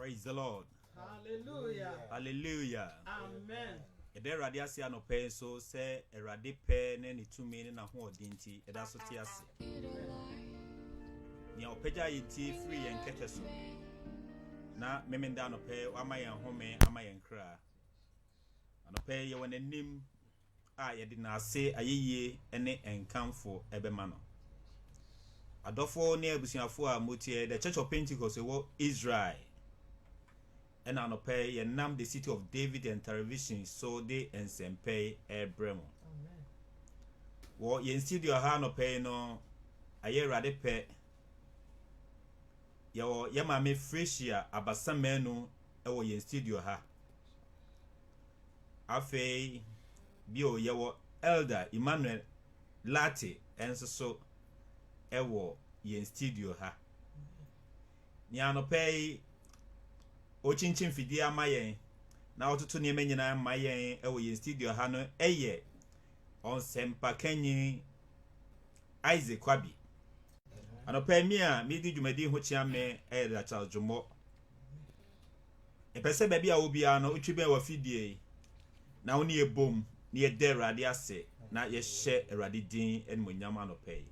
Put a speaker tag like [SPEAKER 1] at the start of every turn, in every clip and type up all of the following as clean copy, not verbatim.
[SPEAKER 1] Praise the Lord.
[SPEAKER 2] Hallelujah.
[SPEAKER 1] Hallelujah.
[SPEAKER 2] Amen.
[SPEAKER 1] Ede rade ase anope so se erade pe ne ne tumi ne na ho odinti eda so te ase. Nya opeja yiti free yen keke so. Na memenda anope ama yen home ama yen kra. Anope ye wonanim a ye de na ase ayeye ene enkamfo ebema no. Adofo ne abusuafo a motie the Church of Pentecost wo Israel. And anope ye nam the city of David and television so they and sempe ebremo. Amen. Wo ye studio ha anope no aye rade pe yo ye ma me freshia abasamenu e wo ye studio ha. Afei bio ye wo elder Emmanuel Lati enso so e wo ye studio ha. Ni anope o chinchin fidi amayen na otutu ne menyina amayen e wo yin studio ha no eye on sempa kanyi Isaac Kwabi anopa mi a mi di dwumadi ho chia me e da Charles Jomo e pese ba bia obi a no otwi ben wa fidie na woni ebom ne ye de rade ase na ye hye erade din en monyam anopa ye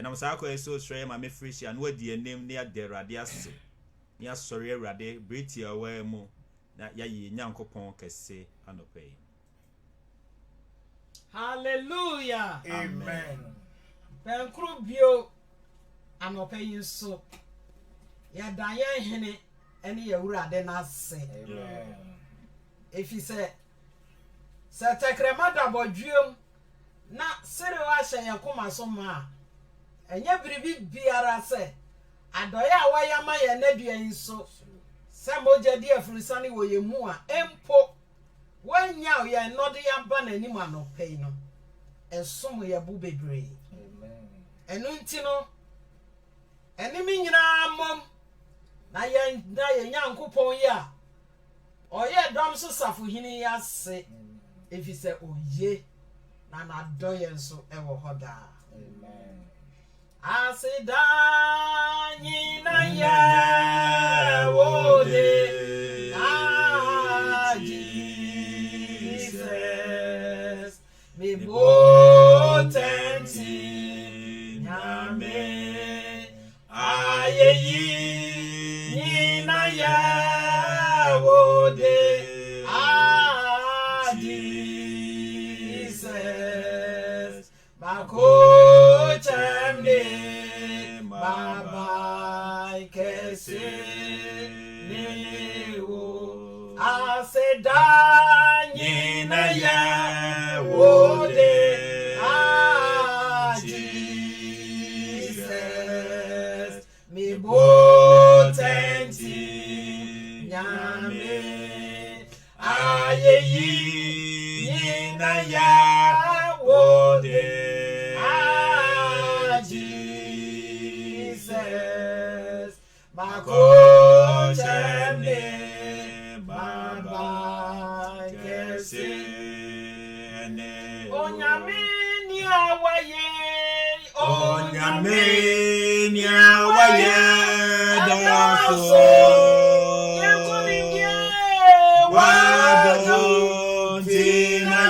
[SPEAKER 1] nam sa akọ eso sre ma me freshia no adi enem ne ya de rade ase ya sorry erade briti awe mu na ya yi nyankopon kese anope.
[SPEAKER 2] Hallelujah.
[SPEAKER 3] Amen.
[SPEAKER 2] Penkru bio anope yinso ya daye hene ene ye wurade na ase.
[SPEAKER 3] Amen.
[SPEAKER 2] Efi se tekrema da bodwuem na sere wa hye yakoma so ma enye biribi biara se adoya awayama ye nadua yinso samoja di afrisani wo ye mu a empo wanya ye node ya ba nanim anope no esom ye bu bebre.
[SPEAKER 3] Amen.
[SPEAKER 2] Enu nti no enimi nyina mom na ye nyankopon ya oye dom so safo hini ya se efise oye na na doye nso e wo hoda.
[SPEAKER 3] Amen.
[SPEAKER 2] Asidanyi na ya wode Jesus me botenti nyame ayeyi ni na ya wode Jesus Mako chamne baba kese newo asedanyi na ya wode Jesus me botenti nyame ayeyi na ya wode Jesus Mako chamne baba kese ne onyame ni awaye daso yekoninge wado tina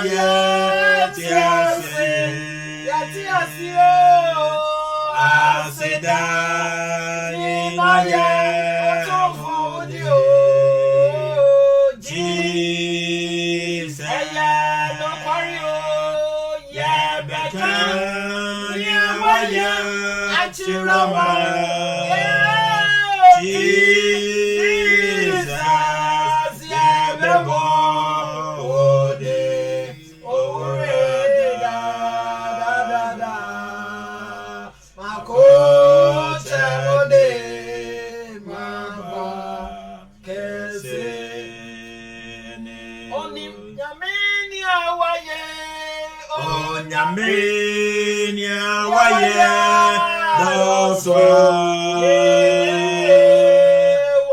[SPEAKER 2] yatiase aseda na ye otofudio Jesus aya no kwario ye beka ye waya achirama Jesus ye bebo ode ore da mako chemode maba kese onim nyameni awaye doso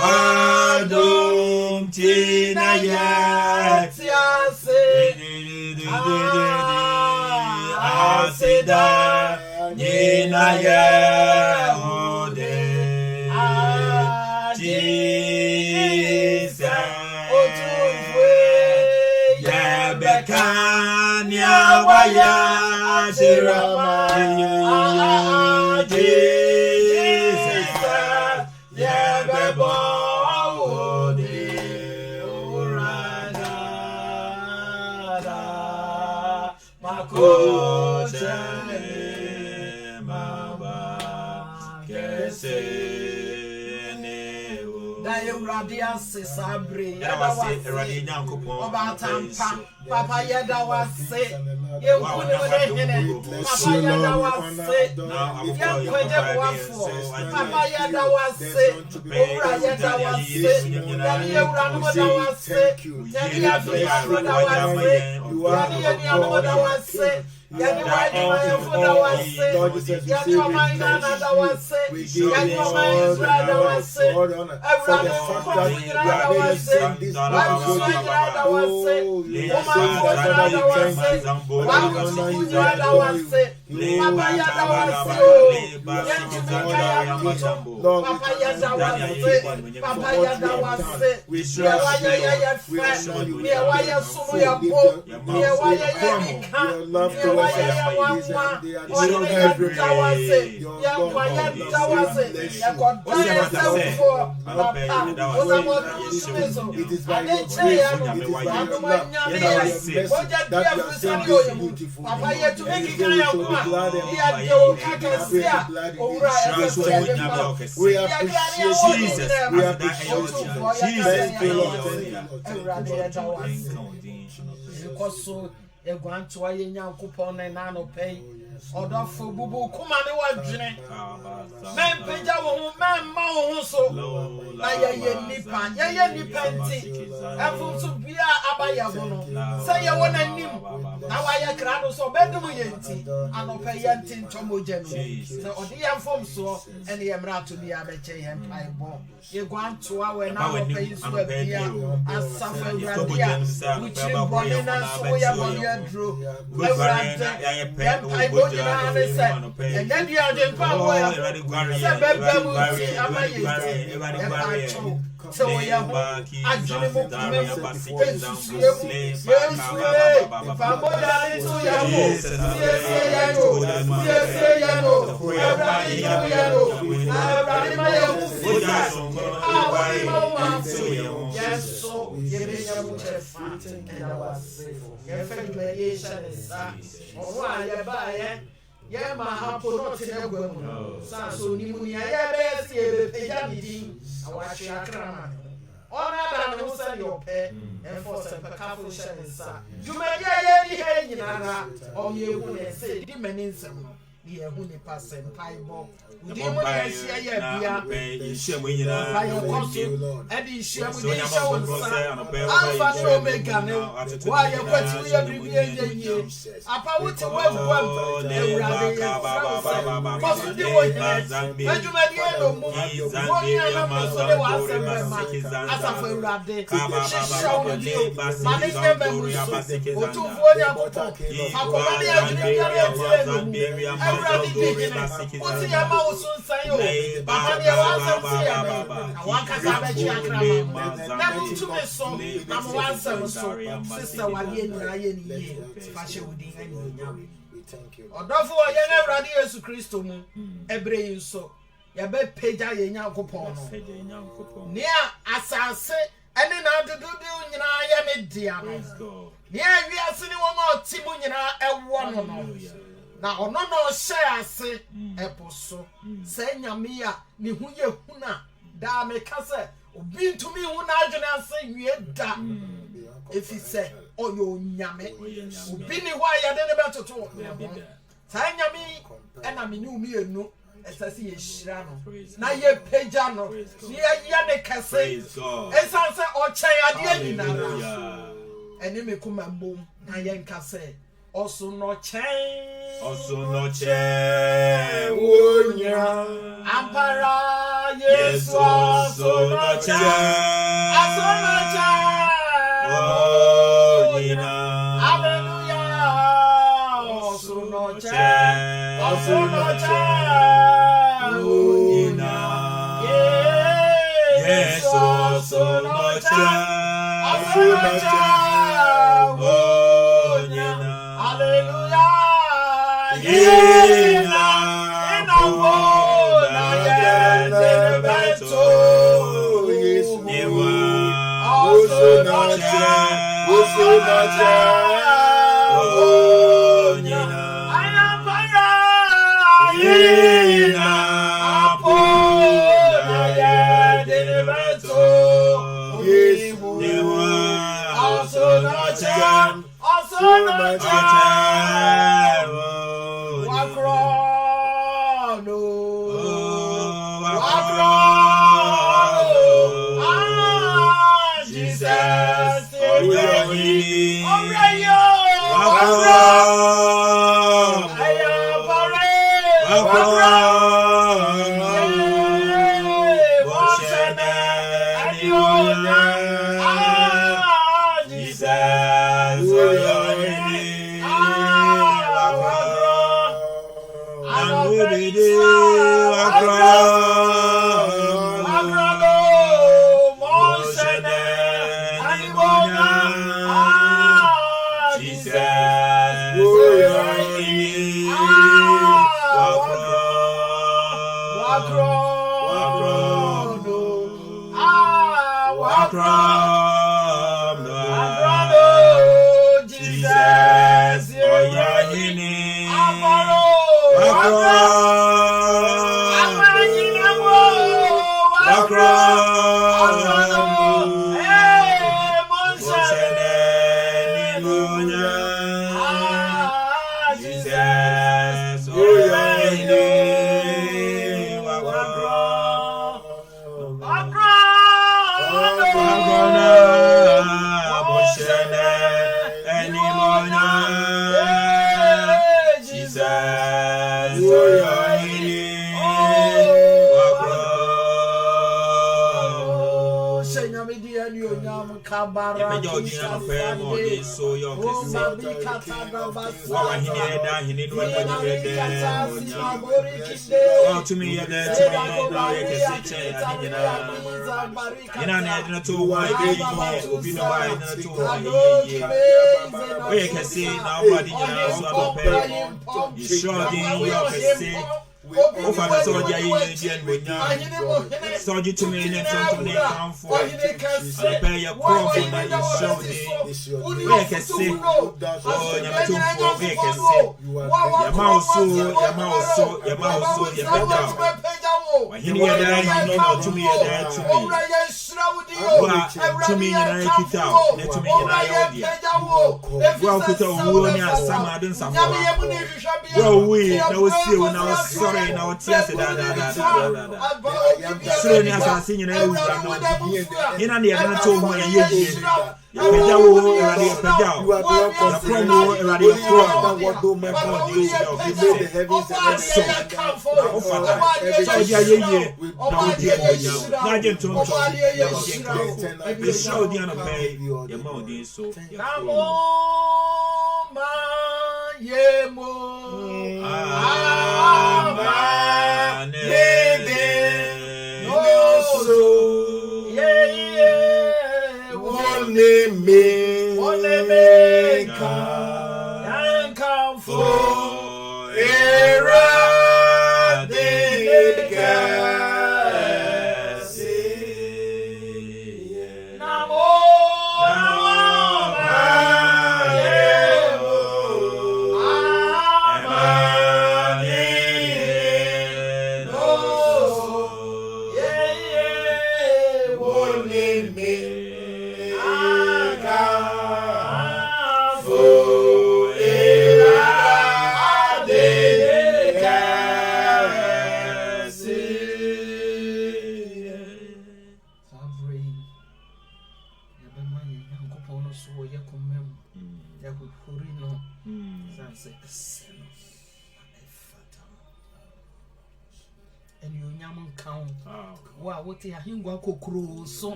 [SPEAKER 2] wadum tina yatiase aseda nina ye ode Jesus Shirama, Jesus, Yabebo, Urada, Makoche, Maba, Kese. Radia Sabre, Obatampa, Papa Yada was sick. You couldn't Papa Yada was sick. Papa Yada was sick. Ura Yada was sick. Yania Ramada was sick. Yania Ramada was sick. Yania Ramada was sick. Yani wadi mayefuda wase, yani wamainana wase, yani wamaizrada wase, everyone wamainana wase, wamainana wase, wamainana wase, Papa yada wase, yani tumekaya kuto, Papa yada wase, Papa yada wase, miewaya ya fe, miewaya sumu ya po, miewaya ya nika, Egwanto aye nyankopon na na no pay odofo bubu kuma ne wadwene men peja wo ho men ma wo ho so na ye nipa nti afu so bia abaya wo no say ye wona nim na wa ye kra do so bedum ye nti anopa ye nti ntomoje no so odi ye mfom so ene ye mra to bia be che ye mpai bo egwanto awe na no pay so bia asafa uradia uchi bone na so ya bone adro so we are yeah, my hapo not in a woman. So, Nimunia, yes, I watch your craman. Honor than who send your pet and force a careful shedding, sir. You may hear any hanging or you wouldn't say, Dimenism. Ye huni pass and pie bob. We didn't want to see a year. Share when you know, and in share with the show and Alpha and Omega. Why you went to your review? Apa with a web Odofo ye na Awurade Yesu Kristo mu ebre nso ye be peja ye Nyankopon no ne asase ene na adudu nyina ye ne dia no ne awiase ne wo ma otimu nyina ewo no no na ono no hye ase eposo se nyame a ne hu ye huna da me kase obi ntumi hu na adwene ase wie da efise oyo nyame obi ni wa ya de ne betoto sa nyame ena me ni umi enu esase ye hira no na ye peja no ni ya ne kase esanse o chen ade nyinara ene me kuma mbom na ye nkase oso no chen wonya ampara Yesu oso no chen hallelujah oso no chen Yesu oso no chen hallelujah
[SPEAKER 1] to me, oh, Father, so you to me and come for prepare your crop for my show. We can say, oh, your mouse, to me, to me, and I keep out, let me and I well, put a woman as some I don't suffer. Well, we know still now, sorry, now tears. Soon as I sing in a in the other told me, you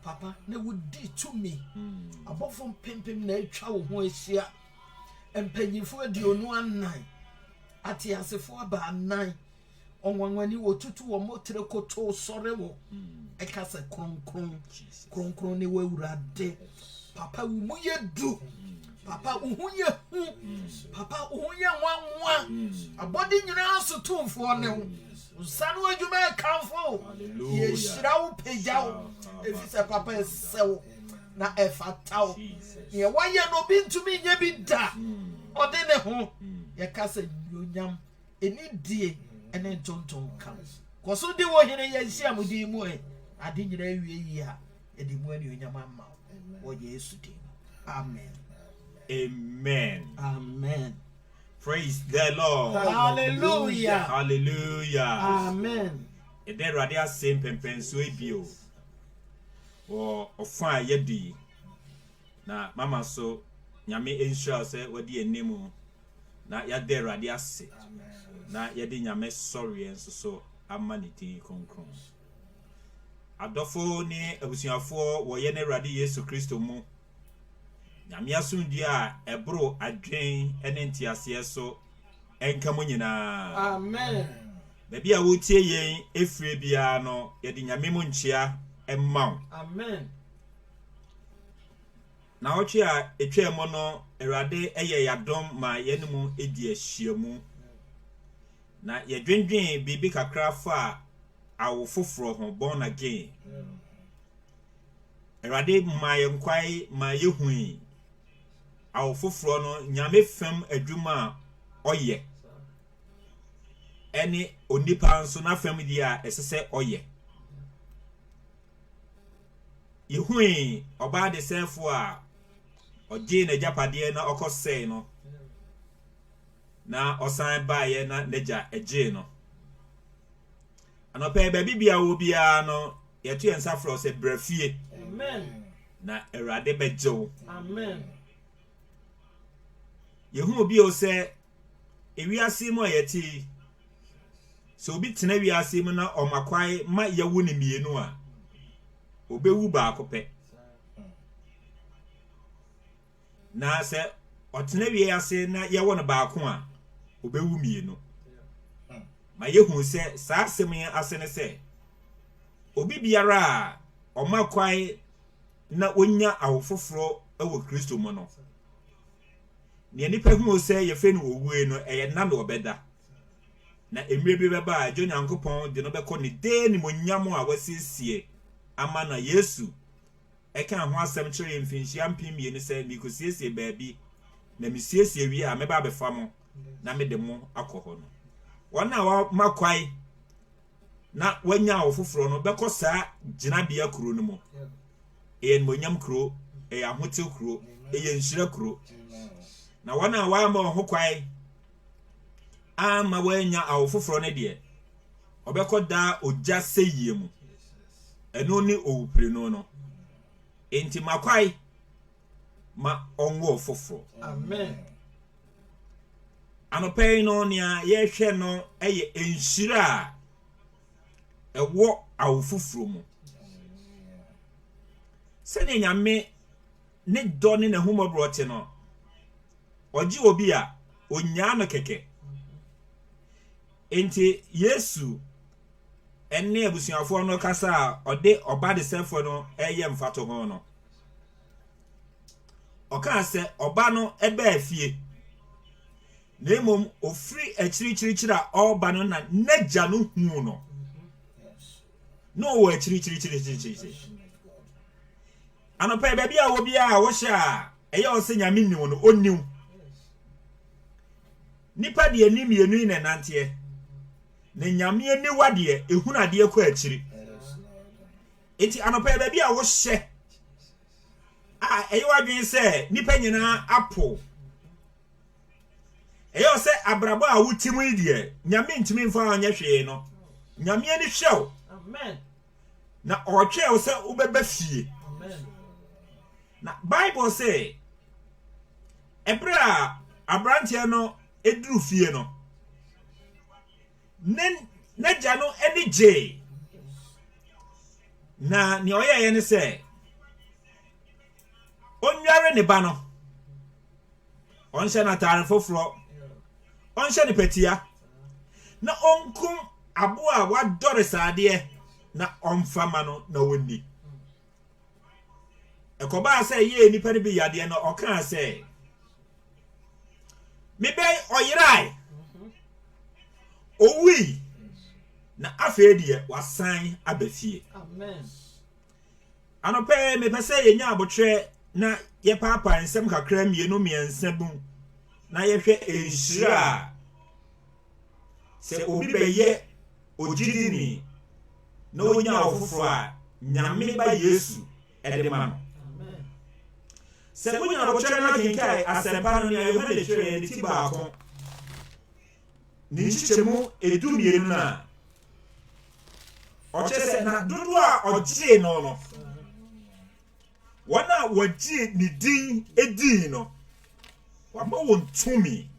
[SPEAKER 2] Papa, ne would do to me. Above from pimping na travel who is here and penny for the one night. At the as a 4 by 9 on one when you were 2 or more to sorry. I cast a cron, ni we were dead. Papa, we do. Papa uhuye papa uhuye nwa abodi nyina so tumfo ne wo sanu adwuma kanfo ye shira wo pejawo efise papa esewo na efatawo ye waye no bintumi nya bi da ode ne ho ye kasa nyonyam eni die ene tonton kan koso di wo hene ye hia mudi mu ade nyina wie yi ha e di mu ani nyonyam amma wo Yesu din amen.
[SPEAKER 1] Amen.
[SPEAKER 2] Amen.
[SPEAKER 1] Praise the Lord.
[SPEAKER 2] Hallelujah.
[SPEAKER 1] Hallelujah.
[SPEAKER 2] Amen.
[SPEAKER 1] Ede radia same pempenso ebio. O ofa yedi. Na mama so nyame ensure se wodi enemu na yade radia se. Na yedi nyame sorry enso so amaniti konkron. Adofo ni abusuafo wo ye ne radi Yesu Kristo mu. Nyame asumdi a ebro adwen ene ntiase so enka mo nyina.
[SPEAKER 2] Amen.
[SPEAKER 1] Baby a wotie yen efre bia no ye de nyame mo nchia emma.
[SPEAKER 2] Amen.
[SPEAKER 1] Na ochi a etwa mo no Erade eye yadom ma yenemu edi ahyiamu. Na ye dwendwen bibi kakra fa awo foforo ho born again. Erade ma yenkwai ma yehui awo foforo no nyame fam adwuma oye eni onipa nso na fam di a esese oye yehui oba de sefo a oje na japade na okosei no na osan baaye na neja eje no anope ba bibia wo bia no yetu ensafro se brafie.
[SPEAKER 2] Amen.
[SPEAKER 1] Na Erade bejo.
[SPEAKER 2] Amen.
[SPEAKER 1] Yehu obi o se ewiase mu ayeti so obi tena wiase mu na omakwai ma yewu ne mienu a obewu ba akopɛ na se otena wiase na yewo ne ba ako a obewu mienu ma yehu se saa asem ya asene se obi biara a omakwai na onya awofoforo ewo Kristo mu no ne nipa hu se ye fe no owue no eye na no obeda na emre bi beba a jo Nyankopɔn de no beko ne de ni monyam a wasiesie ama na Yesu eka ho asem kire mfinhia mpimie ne se mi kosiesie baabi na misiesie wi a meba befa mo na me de mo akɔhɔ no wona wa makwai na wanya awofoforo no beko saa ginabia kuro no mu en monyam kuro ahote kuro nhyira kuro na wana wa ma ho kwai ama wanya awofoforo ne de obekoda oja seyie mu eno ni owupre no no enti makwai ma onwo foforo.
[SPEAKER 2] Amen.
[SPEAKER 1] Anopai no nia ye hwe no eye nhyira ewo awofoforo mu sene nyame ne do ne humobrote no oji obi a onya no keke enti Yesu enne abusuafo no kasa a ode oba de sefo no eye mfato ho no oka se oba no ebe afie na emom ofri achirichirichira oba no na naja no hu no no wo achirichirichirichiri anopa baby a obi a wo hya eye o se nyame ni no oniu nipa de anim yenu ne nante ne nyame ani wade ehunade ko achiri enti anopa baby a wo hye a eye wadwen se nipa nyina apo eye o se abrabo a wutimu de nyame ntimi mfa anya hwe no nyame ani hwew.
[SPEAKER 2] Amen.
[SPEAKER 1] Na otwe o se ubeba fie.
[SPEAKER 2] Amen.
[SPEAKER 1] Na Bible say ebra abrantie no eduru fie no na jano eni je na ni oye ne se onware ne ba no onse na tare foforo onse ne petia na onkum abo a wadore saade na omfama no na wonni ekoba se ye nipa ne bi yade no oka se me bay oyirai owi na afa die wasan abafie
[SPEAKER 2] Amen.
[SPEAKER 1] anope me pese yenya abotre na ye papa nsem kakra mienu miensa bu na ye hwe enhira se obi beye ogidini na onya ofoforo a nyame ba Yesu edema no
[SPEAKER 2] Amen.
[SPEAKER 1] se onya abotre na kinkai asempa no ne ye hwe de tire ne ti baako ni chichemu edumienu na ochese na dudu a ogie no wana wagie ni din edi no wama won tumi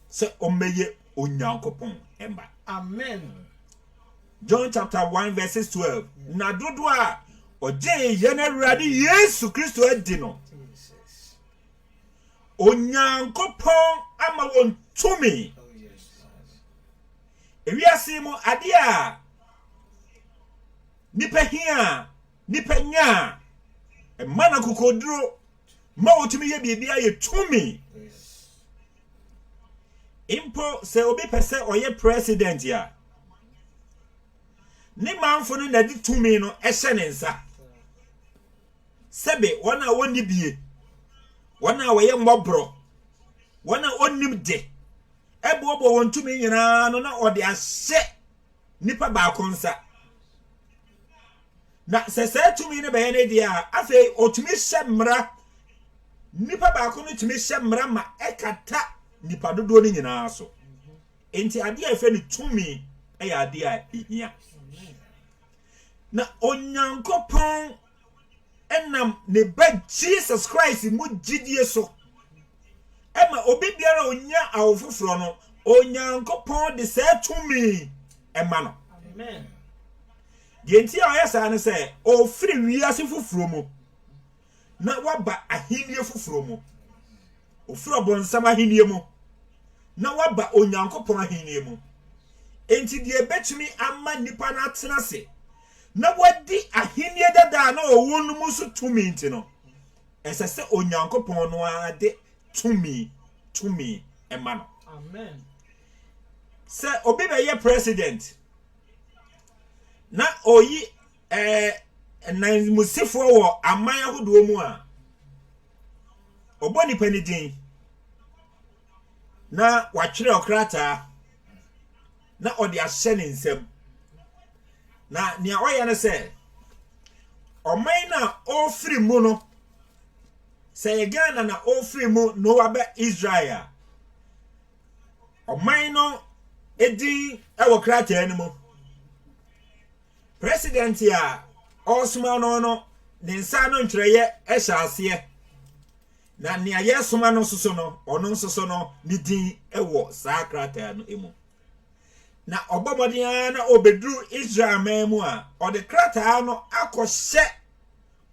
[SPEAKER 1] se omeye onyankopon emba.
[SPEAKER 2] Amen.
[SPEAKER 1] John chapter 1 verses 12 na dudu a ogie ye na Awurade Yesu Kristo edi no
[SPEAKER 3] Jesus.
[SPEAKER 1] onyankopon ama won tumi
[SPEAKER 3] Oh yes.
[SPEAKER 1] ewiase mu ade a nipa hia nipa nya mana kokoduro ma otumi ye bibia ye tumi
[SPEAKER 3] Yes.
[SPEAKER 1] impo se obi pese oye president ya ni manfo no na di tumi no ehye ne nsa sebe wona woni bie wona woye mbobro wona onim de ebobo won tumi nyina no na ode ahye nipa ba konsa na se tumi ne be ne dia afi otumi hye mra nipa ba ko no tumi hye mra ma ekata nipa dodo ni nyina so enti ade a fe ne tumi eya ade a ehia na onyankopon enam ne ba Jesus Christ mu gidie so ema obi biara onya awofoforo no onyankopon de se tumi ema no.
[SPEAKER 2] Amen.
[SPEAKER 1] Genti a oyesa ne se o firi wiase foforo mu na waba ahinie foforo mu o firi obonsam ahinie mu na waba onyankopon ahinie mu enti de betumi ama nipa na atena se na wadi ahinie dada na owonu mu so tumi nti no esese onyankopon no ade tumi ema no.
[SPEAKER 2] Amen.
[SPEAKER 1] Se obi be ye president na oyi nan musifo wo aman ahodo mu a oboni panidin na watwere okrata na odi ahye ne nsam na nia oye ne se oman na ofiri mu no se Ghana na ofiri mu no wabe Israel oman no edi ewo krata enimu president ya osuma no ne nsa no ntwereye ehya ase na ne aye soma no soso no ono nsoso no ni din ewo saa krata no emu na obomodia na obedru Israel memu a ode krata no akohye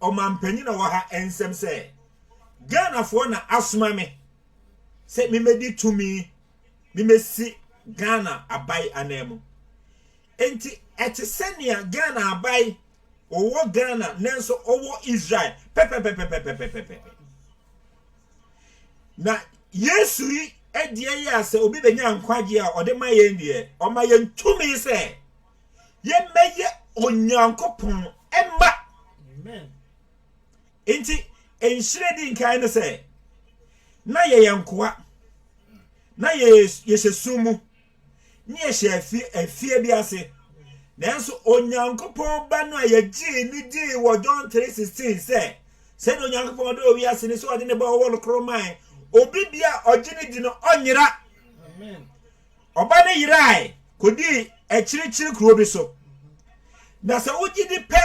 [SPEAKER 1] omampanyi na wo ha ensem se Ghana fo na asoma me se mimedi tumi mimesi Ghana abai anemu enti etisenia Ghana abai owo Ghana nenso owo Israel pepe na Yesu yi edie ya se obi benya nkwaje a ode maye ndie o maye ntumi se ye meye onyankopon emba.
[SPEAKER 2] Amen.
[SPEAKER 1] Enti enhire di nkan ne se na ye yankoa na ye yesesumu ni ye afie bi ase nanso onyankopon ba no ayegi ni di wo John 3:16 se no onyankopon do wi ase ni so ade ne ba wo lokroman obi bia ogini di no onyira.
[SPEAKER 2] Amen.
[SPEAKER 1] Oba ne yirai kodi echirichiri kuro bi so na se ogidi pe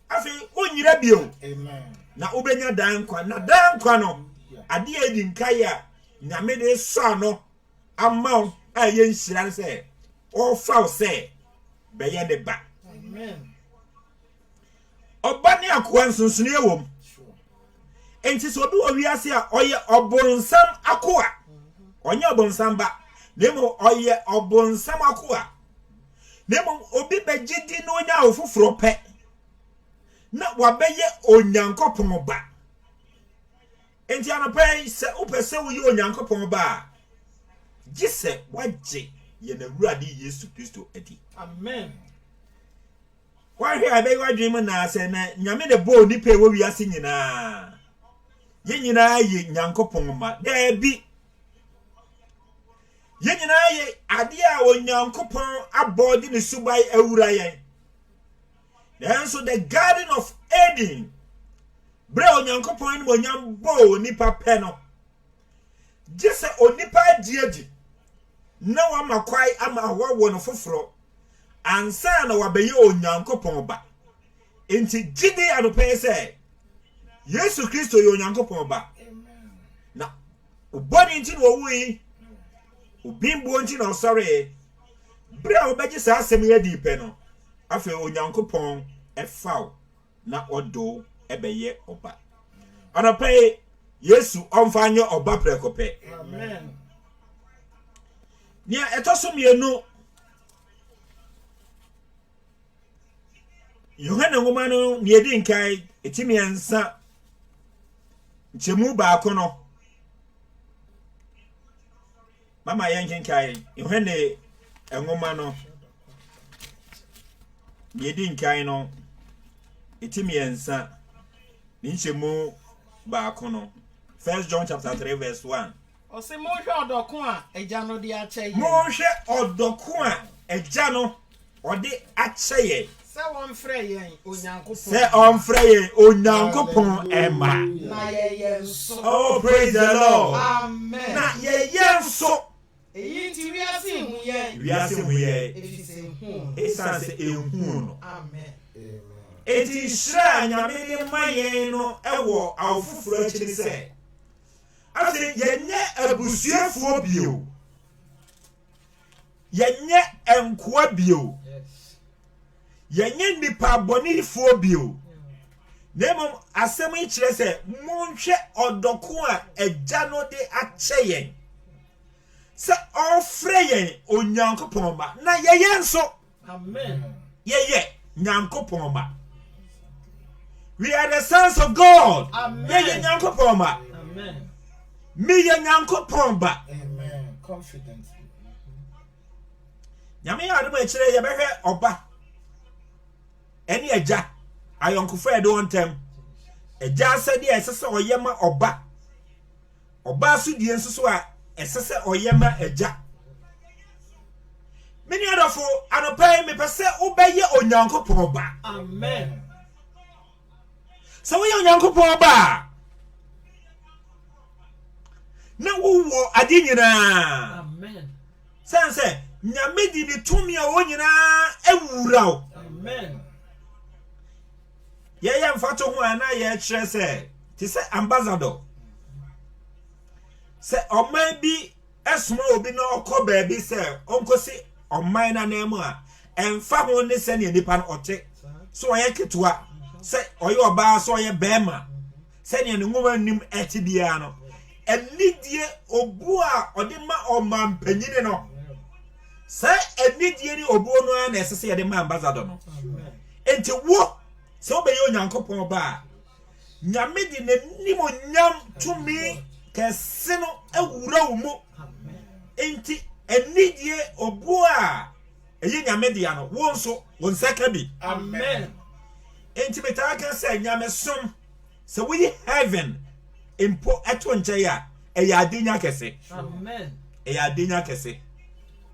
[SPEAKER 1] afi onyira bio.
[SPEAKER 3] Amen.
[SPEAKER 1] Na ubenya dankwa na dankwa no ade edi nkai a nyame de so no amaw a ye nhira se o faw se be ye de ba.
[SPEAKER 2] Amen.
[SPEAKER 1] Oba ne akwa nsunsunu ewom
[SPEAKER 3] Sure.
[SPEAKER 1] enti so obi owiase a oye obonsam akwa onye obonsam ba nemo oye obonsam akwa nemo obi begidi no nya ofufuro pe na wabeye onyankopon ba enti anopai se upese wo ye onyankopon ba gye wagye ye na wurade Yesu Kristo adi.
[SPEAKER 2] Amen.
[SPEAKER 1] Wahwe abai wadwe mu na ase na nyame de bo nipa e wo wiase nyina. Ye nyina ye Nyankopɔn ma. Da bi ye nyina ye ade a Onyankopɔn abodi ne subai awura yen. Nanso the Garden of Eden bra Onyankopɔn ni onyam bo nipa pɛ no. Gye onipa adi na wa makwai ama wo no foforo ansa na wabeye Onyankopɔn ba. Enti gidi anope se Yesu Kristo ye Onyankopɔn ba. Na obodi nti no wuyi obimbo nti no sorry bra obegye sa asem ye di pe no afi Onyankopɔn efaw na odo ebeye oba. Anope Yesu onfanye oba prekope.
[SPEAKER 2] Amen.
[SPEAKER 1] Nia etosomienu Yohana ngoma no ne edi nkai etimi ensa nchemu ba kono mama yankin kai Yohana ngoma no ne edi nkai no etimi ensa nchemu ba kono. 1 John chapter 3 verse 1.
[SPEAKER 2] Ose mo hwe odoko a eja no de ache ye.
[SPEAKER 1] Mo hwe odoko a eja no ode ache ye.
[SPEAKER 2] Se won frɛ yen Onyankopɔn.
[SPEAKER 1] Se on frɛ ye Onyankopɔn ema.
[SPEAKER 2] Na ye nso.
[SPEAKER 1] Oh, praise the Lord.
[SPEAKER 2] Amen.
[SPEAKER 1] Na ye nso.
[SPEAKER 2] Eyi nti wiase hu ye.
[SPEAKER 1] Wiase hu ye.
[SPEAKER 2] Efise hu.
[SPEAKER 1] Esanse ehun no.
[SPEAKER 2] Amen.
[SPEAKER 1] Eti shira nyame de mayen no ewo awfufuro akiri se. Ase yenye abusuafo bio. Yenye enkoa bio. Yenye nipa bonifo bio. Nemom asem ikire se monhwe odoko a eja no de ache yen. Se ofre yen Onyankopɔn ba na yeye nso.
[SPEAKER 2] Amen.
[SPEAKER 1] Yeye Nyankopɔn ba. We are the sons of God.
[SPEAKER 2] Amen.
[SPEAKER 1] Yeye Nyankopɔn ba.
[SPEAKER 2] Amen.
[SPEAKER 1] Me ye Nyankopɔn ba.
[SPEAKER 3] Amen. Confidence.
[SPEAKER 1] Nyame ya adom akire ye behwe oba. Eni eja ayonkofo edo ontem. Eja asade esese oyema oba. Oba asudie nsuso a esese oyema eja. Many adofo anopai me pese obeye Onyankopɔn ba.
[SPEAKER 2] Amen.
[SPEAKER 1] So we Onyankopɔn ba. Na wo ade nyina.
[SPEAKER 2] Amen.
[SPEAKER 1] Sanse nyame di ni tumi a wo nyina ewura o.
[SPEAKER 2] Amen.
[SPEAKER 1] Ye mfato ho ana ye kire se ti se ambassador. Se oman bi esuma obi na okọ bi se onkosi oman na nemu a emfa ho ne se ne nipa no ote. So oye ketua se oye oba so oye bema. Se ne ngoma nim eti bia no. Enidie obu a ode ma oman panyine no. Se enidie ni obu no na esese ye de ma ambassador no. Enti wo se obeye Onyankopɔn ba nyame di n'anim onyam tumi kɛse no awura wo mu. Enti enidie obu a eye nyame dia no wo nso wo nsaka bi.
[SPEAKER 2] Amen.
[SPEAKER 1] Enti betaka se nyame som se we heaven impo eto nche ya eya adenya kɛse.
[SPEAKER 2] Amen.
[SPEAKER 1] Eya adenya kɛse.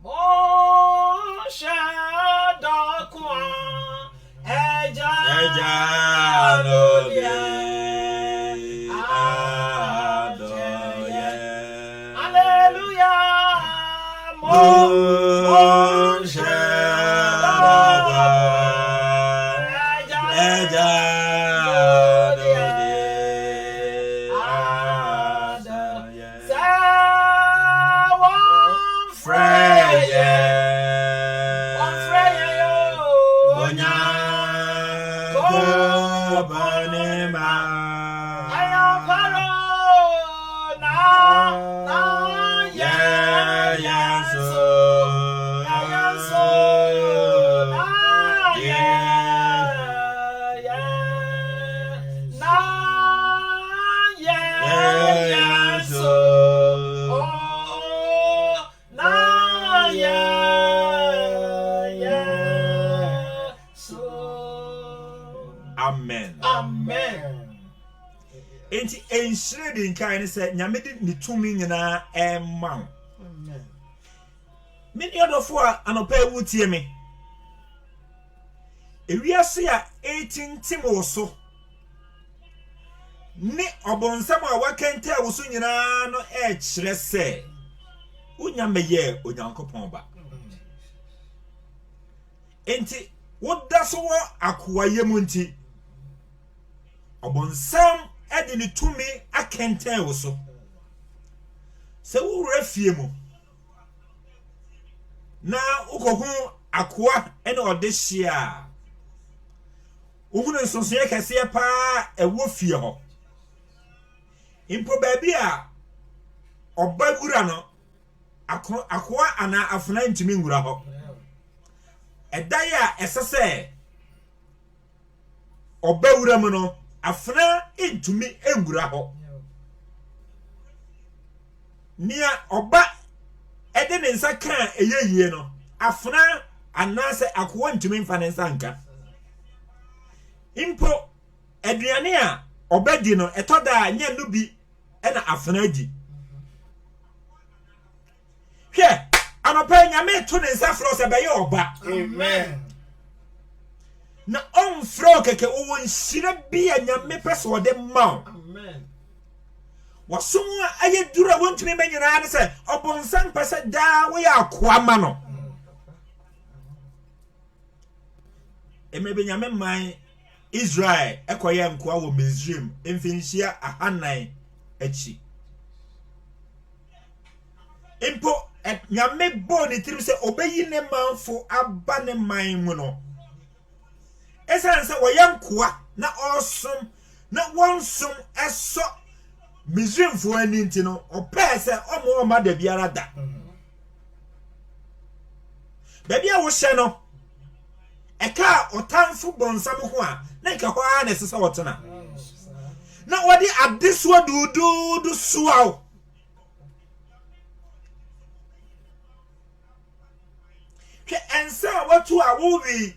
[SPEAKER 2] Mo shadow kwa eja no dia adoye. Hallelujah. Mo shadow eja no dia adoye.
[SPEAKER 1] Amen.
[SPEAKER 2] Amen.
[SPEAKER 1] Enti enhyire di nkan ne sɛ nyame de ne tumi nyinaa ɛma.
[SPEAKER 2] Amen.
[SPEAKER 1] Me yodofo a anopa ewu tie me. Ewiase a 18 tim wo so. Ne obonsam a wakenta wo so nyinaa no kyerɛ sɛ unya meye onyankopɔn ba. Enti woda so wo akowaye mu nti obonsam edi ne tumi akenta wo so. Se wo refie mu na ukohu akoa ene ode hia uhunu nsonsoye kese pa ewo fie ho impo baabi a oba gura no akoa ana afuna ntimi ngura ho edai a esese oba wura mu no afuna ntumi engura ho nia oba ede ne nsa kan eyeyie no afuna anase akoa ntumi mfa ne nsa nka impo aduane a obedi no etoda nya no bi ena afuna di hwe anopa nyame to ne nsa fro se beye oba.
[SPEAKER 3] Amen.
[SPEAKER 1] Na on fro keke wo nhyira bi a nyame pese ode ma.
[SPEAKER 2] Amen.
[SPEAKER 1] Wasomu aye dura wontumi banyina ne se obonsan pese da wo ya akoa ma no. Emebe nyame man Israel ekoye nkoa wo Misraim emfinhia ahanan achi. Impo nyame bo ne tirim se obeyi ne manfo aba ne man mu no. Esan se wo yankoa na osom na wonsom eso Misraim fo ani nti no opɛ se omo ma da biara da. Baby a wo hye no eka otamfo bonsam ho a na nka ho a na sesa wotena. Na wodi adeso dudu suaw. Ke ensa watu a wo wi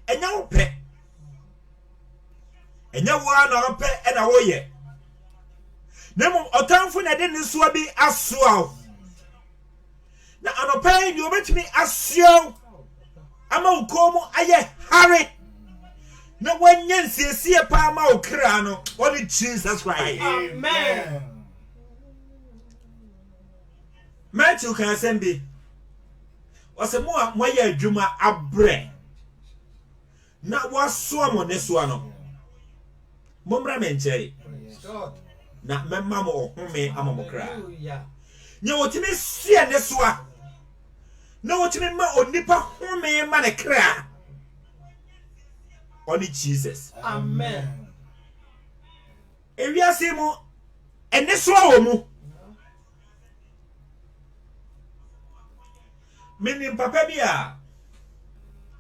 [SPEAKER 1] enya wo pɛ. Enya wo na wo pɛ e na wo ye. Nemu otamfo na de ne suwa bi asoaw. Na anopai ni obetimi asio ama ukomu aye hare na wanya nsiesie pa ama okra no only Jesus Christ.
[SPEAKER 2] Amen.
[SPEAKER 1] Matthew kan sembi wasemu a moye adwuma abre na waso mo ne so ano momra mencheri na memma mo home ama mokra nya wotimi sie ne so a na wotimi ma onipa home ma ne kra only Jesus.
[SPEAKER 2] Amen.
[SPEAKER 1] Ewiase mu ene so a wo mu menim papa bi a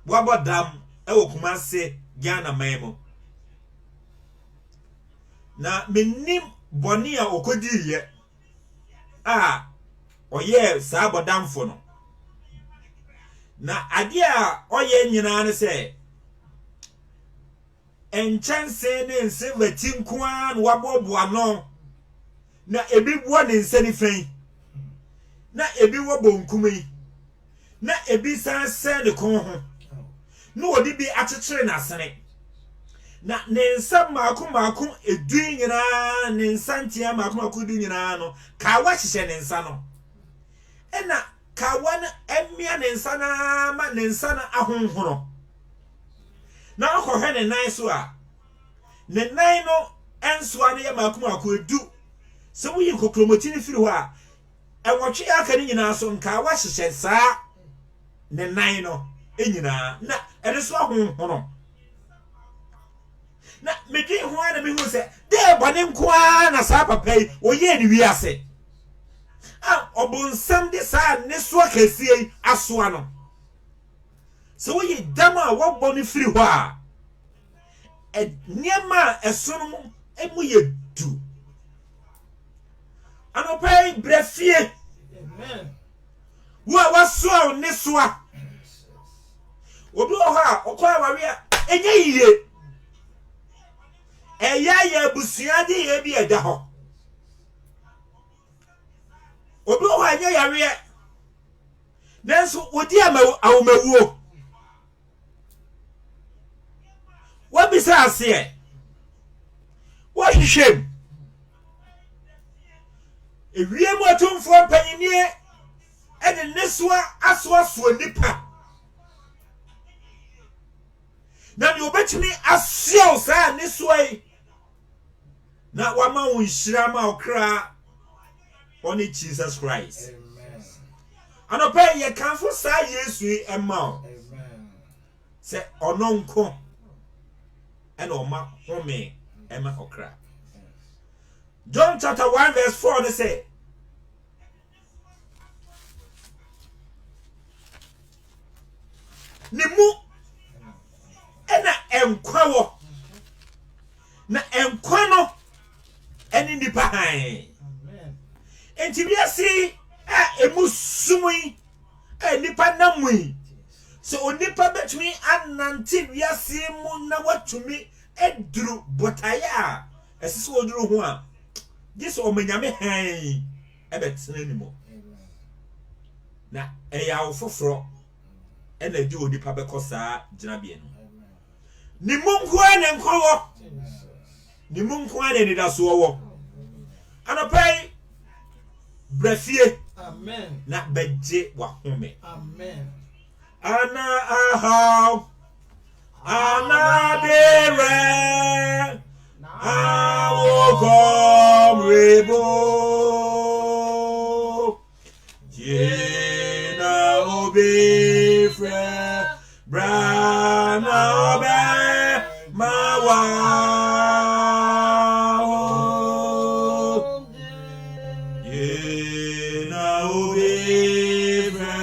[SPEAKER 1] wabodam ewo Kumase Ghana maimo na menim boni a okodiye a oye sa bodamfo no na ade a oye nyina ne se enchanse ne nsevati nkoa no waboboa no na ebi buo ne nsani fen na ebi wo bonkumi na ebi sanse ne kon ho no wodi bi akyekyere na sene na ne nsa maako edun nyina ne nsantia maako edu nyina no ka wa hyehye ne nsa no ena ka wa na emia ne nsa na ma ne nsa na ahonhoro na akohwe ne nan so a ne nan no enso ane ya maako edu se wo yi kokromoti ne firi ho a enwotwe aka ne nyina so nka wa hyehye saa ne nan no enyina na ene so ahonhoro na medwe ho ana me hu se de bone nkoa na sa papa yi oye ni wiase a obunsam de sa ne so akasie asoa no se wo yi dam a wo bone firi ho a niema esono emu ye du anopai brefie.
[SPEAKER 2] Amen.
[SPEAKER 1] Wo wasoa ne soa obi oha okwa aware enye yiye eya ya busua de ye bi eda ho obi oha anya yare nanso odi awomawuo wabisa ase wahwehwem ewiem atumfo panyinie ene neswa aso nipa na ni obetimi asio sa neswa yi na wama wonhyira ma okra oni Jesus Christ.
[SPEAKER 3] Amen.
[SPEAKER 1] Anope ye kanfo sa Yesu ema o
[SPEAKER 3] Amen.
[SPEAKER 1] se ononko ena oma home ema okra. John chapter 1 verse 4 they say Nimu ena enkwa wo na enkwa no eni nipa han
[SPEAKER 3] Amen.
[SPEAKER 1] enti biasi emusumui nipa namui so onipa betumi anante biasi mu na watumi eduru botaya esisi oduru ho a This omanyame han ebetena ni mo na eya ofoforo ena di onipa bekosa ginabie no ni munku ene nkowo ni munku ene ni daso wo anopai brafie
[SPEAKER 2] Amen.
[SPEAKER 1] na beje wa home
[SPEAKER 2] Amen.
[SPEAKER 1] ana aha ana dere awo komrebo jina obefre brana obe mawa jina obefre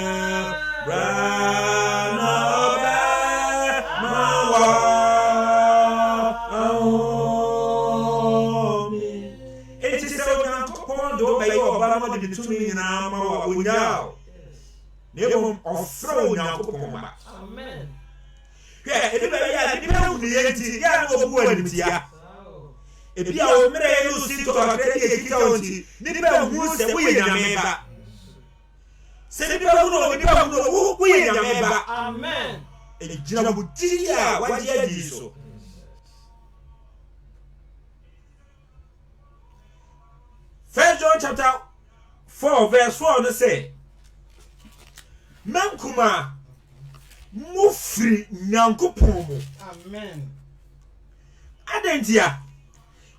[SPEAKER 1] brana obe mawa de tumi na ma wa onyao nebo ofro nyankopon ma
[SPEAKER 2] Amen.
[SPEAKER 1] edi ba ya di pa wu ye ti ya no obu animtia ebi a o mere ye usi to akre ye kita onti ni ba hu se wo ye nyame ba se ni ba hu no ni ba hu no wo ye nyame ba
[SPEAKER 2] Amen.
[SPEAKER 1] e jina bu ti ya wa je adi so First John chapter 4 verse 4 they say Mankuma mufri nyankopon mu
[SPEAKER 2] Amen.
[SPEAKER 1] adentia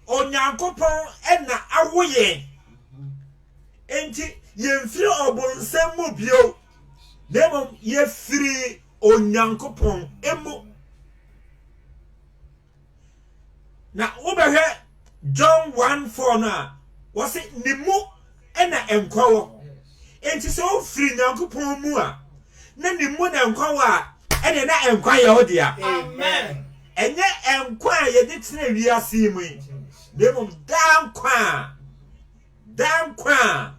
[SPEAKER 1] onyankopon ena awoye enti yemfiri obonsam mu bio demom yefiri onyankopon emu na obehwe John 1:4 na wose nimu ena enkwawo enti so firi nyankopon mu a na nimu na enkwawo a ene na enkwa ye odia
[SPEAKER 2] Amen.
[SPEAKER 1] enye enkwa ye de tena wiase mu demom dankwa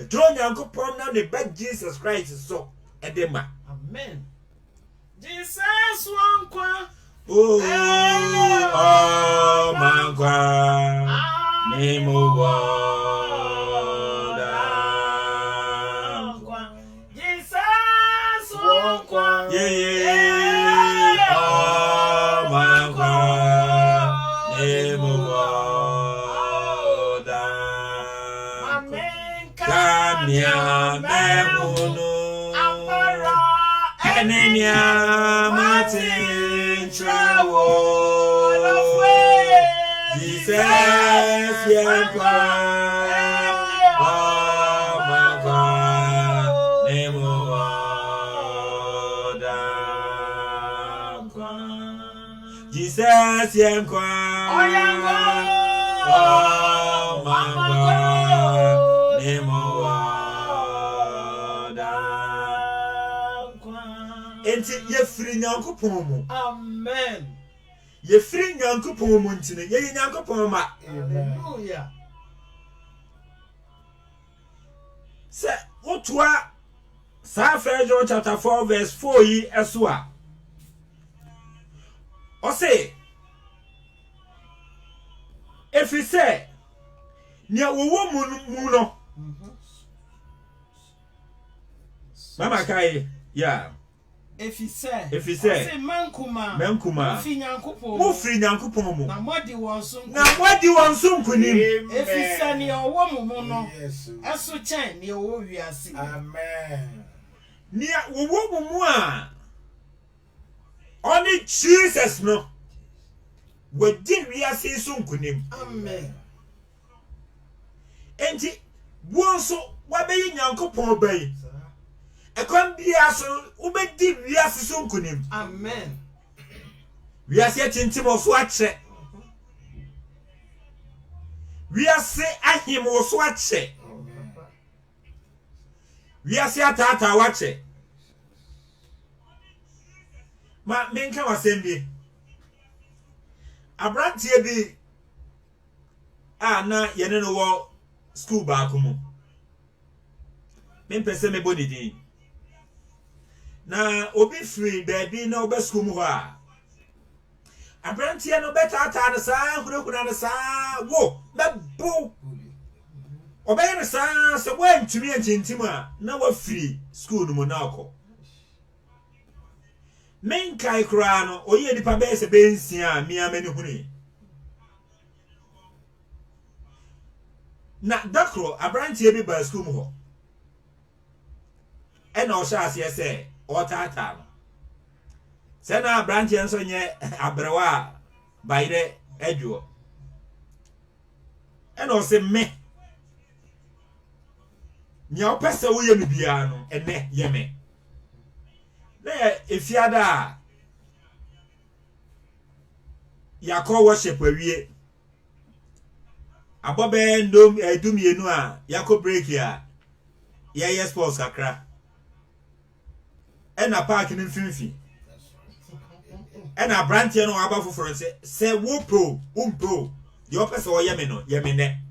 [SPEAKER 1] John nyankopon na ne ba Jesus Christ so edema
[SPEAKER 2] Amen. Jesus wankwa.
[SPEAKER 1] oh mankwa nemo
[SPEAKER 2] Jesus wankwa.
[SPEAKER 1] yeah oh mankwa nemo
[SPEAKER 2] Amen.
[SPEAKER 1] Kanya mehuno
[SPEAKER 2] Amara.
[SPEAKER 1] enenya matin trawo Jesus yankwa oh mankwa nemo Jesus yankwa oh mankwa nemo enti yefiri nyankopon mu
[SPEAKER 2] Amen.
[SPEAKER 1] yefiri nyankopon mu ntine ye nyankopon ma
[SPEAKER 2] Hallelujah.
[SPEAKER 1] se otua sa First John chapter 4 verse 4 yi eso a Ose efi se nia wowo mu no mama kai ya
[SPEAKER 2] efi se
[SPEAKER 1] ose mankuma mufiri nyankopon mu
[SPEAKER 2] na modi
[SPEAKER 1] wonso nkunim
[SPEAKER 2] efi se ni owo mu no eso chen ni owo wiase
[SPEAKER 3] Amen.
[SPEAKER 1] nia wowo mu a only Jesus no wadi wiase so nkunim.
[SPEAKER 2] Amen.
[SPEAKER 1] Enti wonso wabeyi nyankopon bayi ekwan bia so ubedi wiase so nkunim.
[SPEAKER 2] Amen.
[SPEAKER 1] Wiase tintim so ache wiase ahim so ache wiase atata wache ma menka wasembi abrantie bi na yene no wo school back mu mempese me bonidi na obi free baby na oba school mu ha abrantie no betata na saa hurehura na saa wo mebo obey na saa se wo ntumi entintim a na wa free school no mu na akọ menkai kura no oye nipa be se bensia mi amani huni na dakro abrantie bi ba school mu ho ena o sha ase se o tata no se na abrantie nso nye abrewa bayre edwo ena o se me nya o pese wo ye me bia no ene ye me na efiada yakọ worship awie abobe ndom edumienu a yakọ break ya ye sports kakra ena park ni mfimfi ena brantie no aba foforo se wo pro umpro de opese o ye me no ye me ne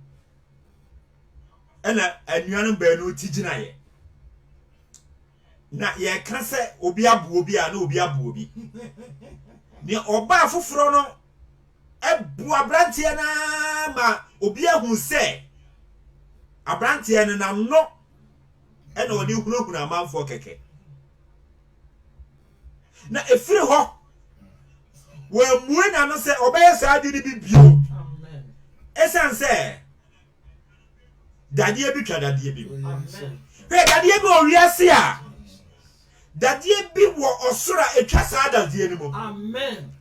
[SPEAKER 1] ena anuanu baanu tigina ye na ye ka se obi abu obi a na obi abu obi ni oba foforo no ebu abrantie na ma obi ahun se abrantie na no ena oni hunahunu amanfo keke na efiri ho we muwe na no se obeye sa di bi bio.
[SPEAKER 2] Amen.
[SPEAKER 1] Esan se dadie bi twa dadie bi.
[SPEAKER 2] Amen.
[SPEAKER 1] Hey, dadie bi o wiase a dadie bi wo osura etwa sa dadie ni mo.
[SPEAKER 2] Amen.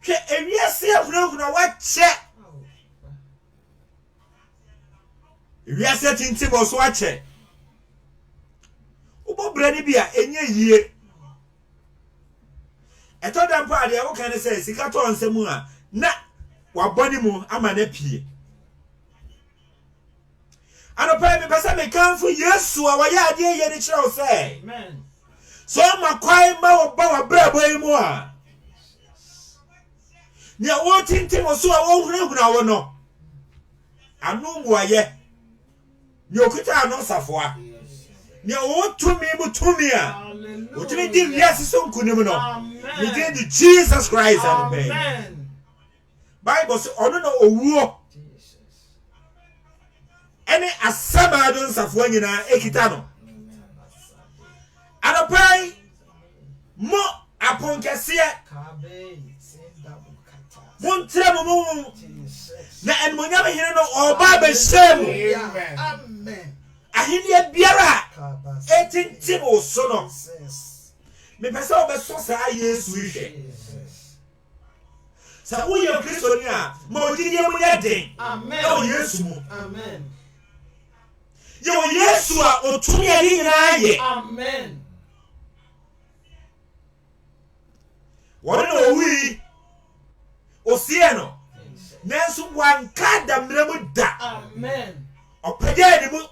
[SPEAKER 1] Hwe ewiase ahunahunu wa che wiase tintim o so ache ubo brani bi a enye yie eto da mpa de wo kan se sika to nsemu a na waboni mu ama na pie anopa me pesa me kanfo Yesu a waya ade ye ni kire o se
[SPEAKER 2] Amen.
[SPEAKER 1] so makwai ma wo ba wa brabo yi mu a ni wo tintim o so a wo hunahuna wo no anu mu aye ni okuta anu safoa ni wo tumi mu tumi a o tumi di wiase so nkunim no. We did the Jesus Christ and obey.
[SPEAKER 2] Amen.
[SPEAKER 1] Bible says, "Oh no, owuo." Any asaba don safo nyina ekita no. Anopai mo aponkese montre mo na enmonyam hene no oba be shame.
[SPEAKER 2] Amen.
[SPEAKER 1] Ahine biara etintim oso no. Me pesa obeso sa Yesu ihe. Sa wo ye Kristo ni a ma odidi mu ye den.
[SPEAKER 2] Amen.
[SPEAKER 1] O Yesu mu.
[SPEAKER 2] Amen.
[SPEAKER 1] Ye o Yesu a otumi ani nyina ye.
[SPEAKER 2] Amen.
[SPEAKER 1] Wona owi osie no. Nanso wanka da mremu da.
[SPEAKER 2] Amen.
[SPEAKER 1] Opagya ni mu.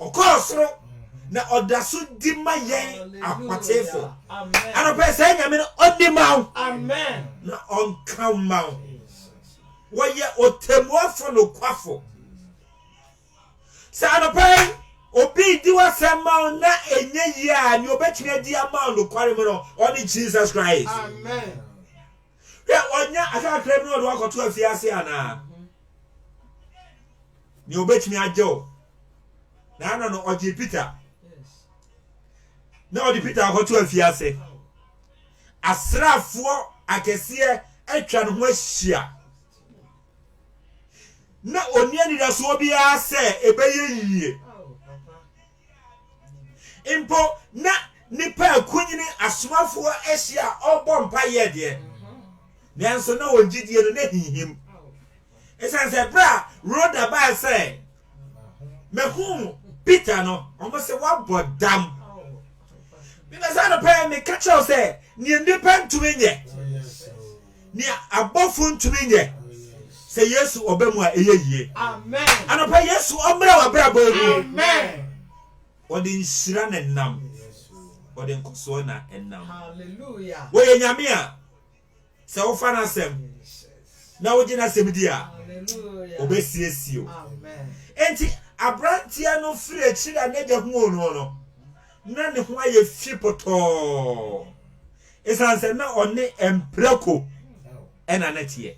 [SPEAKER 1] Okosoro na odaso di ma yen akwatefo.
[SPEAKER 2] Amen.
[SPEAKER 1] Anopese nyame no odi mawo.
[SPEAKER 2] Amen.
[SPEAKER 1] Na onka mawo. Wo ye otemuafo no kwafo. Sa anopai obi di wasema na enye yi a ni obetumi adi ama no kware mo no only Jesus Christ.
[SPEAKER 2] Amen.
[SPEAKER 1] ya onya aka krem no do akoto afiase ana ni obetimi agye na ana no oje Peter na odi Peter akoto afiase asrafo akese atwa no ho ahia na oni ani da so obi ase ebeye yie impo na nipa akunyini asomafo ahia obọ mpa ye de nanso na wonjidie no na hihim esanse bra roda ba say mehu Peter no omo se wabodam because I don't pay me catch us say ni nipa ntumi nye ni abofu ntumi nye say Yesu obemu a eyeyie
[SPEAKER 2] amen
[SPEAKER 1] anopa Yesu omra wa bra bo
[SPEAKER 2] amen
[SPEAKER 1] odi nshira na nam odi nkoso na enam
[SPEAKER 2] hallelujah
[SPEAKER 1] wo ye nyame a se wo fa na sem na wo gina sem di a
[SPEAKER 2] hallelujah
[SPEAKER 1] obesiesio
[SPEAKER 2] amen
[SPEAKER 1] enti abrantia no free achira na gya hu no na ne ho aye fi poto esanse na oni empreko ena netie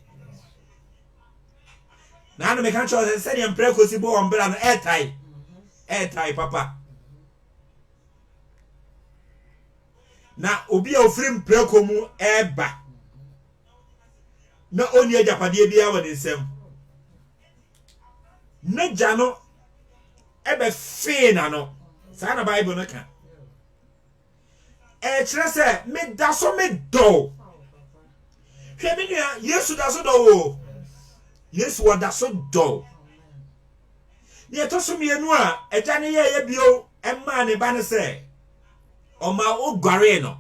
[SPEAKER 1] na no me kan cho se ni empreko si bo ombra no airtie papa na obi a ofiri empreko mu eba na oni ajapade bia wo de nsem na jano ebe fe na no sa na Bible no ka chere se me da so me do hwe me nua Yesu da so do o Yesu wa da so do ye to so me nu a eja ne ye bio emma ne ba ne se o ma o gware no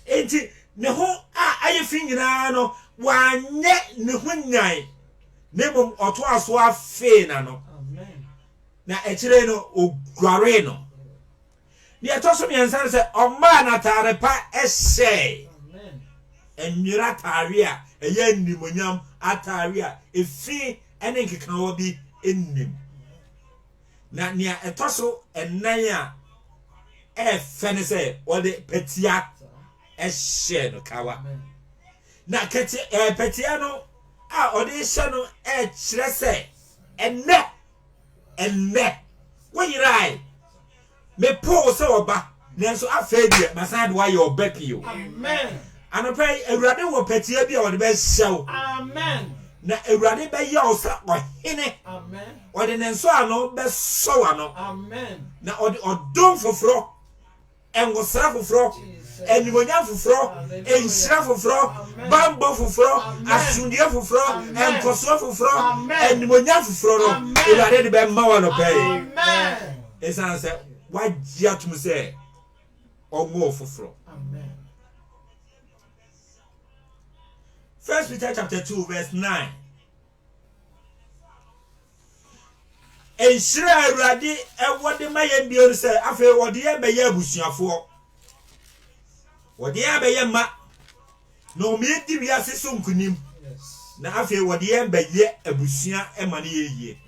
[SPEAKER 1] enti ne ho a aye fi nyina no wa nye ne ho nyan ne mum oto aso afe na no
[SPEAKER 2] amen
[SPEAKER 1] na chere no o gware no ni etoso mi ensan se oma na tare pa ehye
[SPEAKER 2] amen
[SPEAKER 1] enwira tare a eye nimonyam atare a efi ene nkeka wo bi ennim na ni etoso enan a efene se wo de petia ehye no kawa na kete petia no a ode hye no kire se enne wo yirai me Paul se oba nanso afedie masade wa ye oba pio
[SPEAKER 2] amen
[SPEAKER 1] anopai ewurade wo patia bia wo de be hyew
[SPEAKER 2] amen
[SPEAKER 1] na ewurade be ye osa ohene
[SPEAKER 2] amen
[SPEAKER 1] wo de nenso ano be so ano
[SPEAKER 2] amen
[SPEAKER 1] na odom foforo engosra foforo enimonya foforo enhira foforo bambo foforo asundie foforo enkoso foforo enimonya foforo no ewurade de be ma wo no pay
[SPEAKER 2] amen
[SPEAKER 1] esanse wajia tum say omo foforo
[SPEAKER 2] amen
[SPEAKER 1] 1 Peter chapter 2 verse 9 enshira awurade ewode maye bior say afa wode ye beye abusuafo wode ye beye ma no me di wiase so nkunim na afa wode ye beye abusua ema ne yeye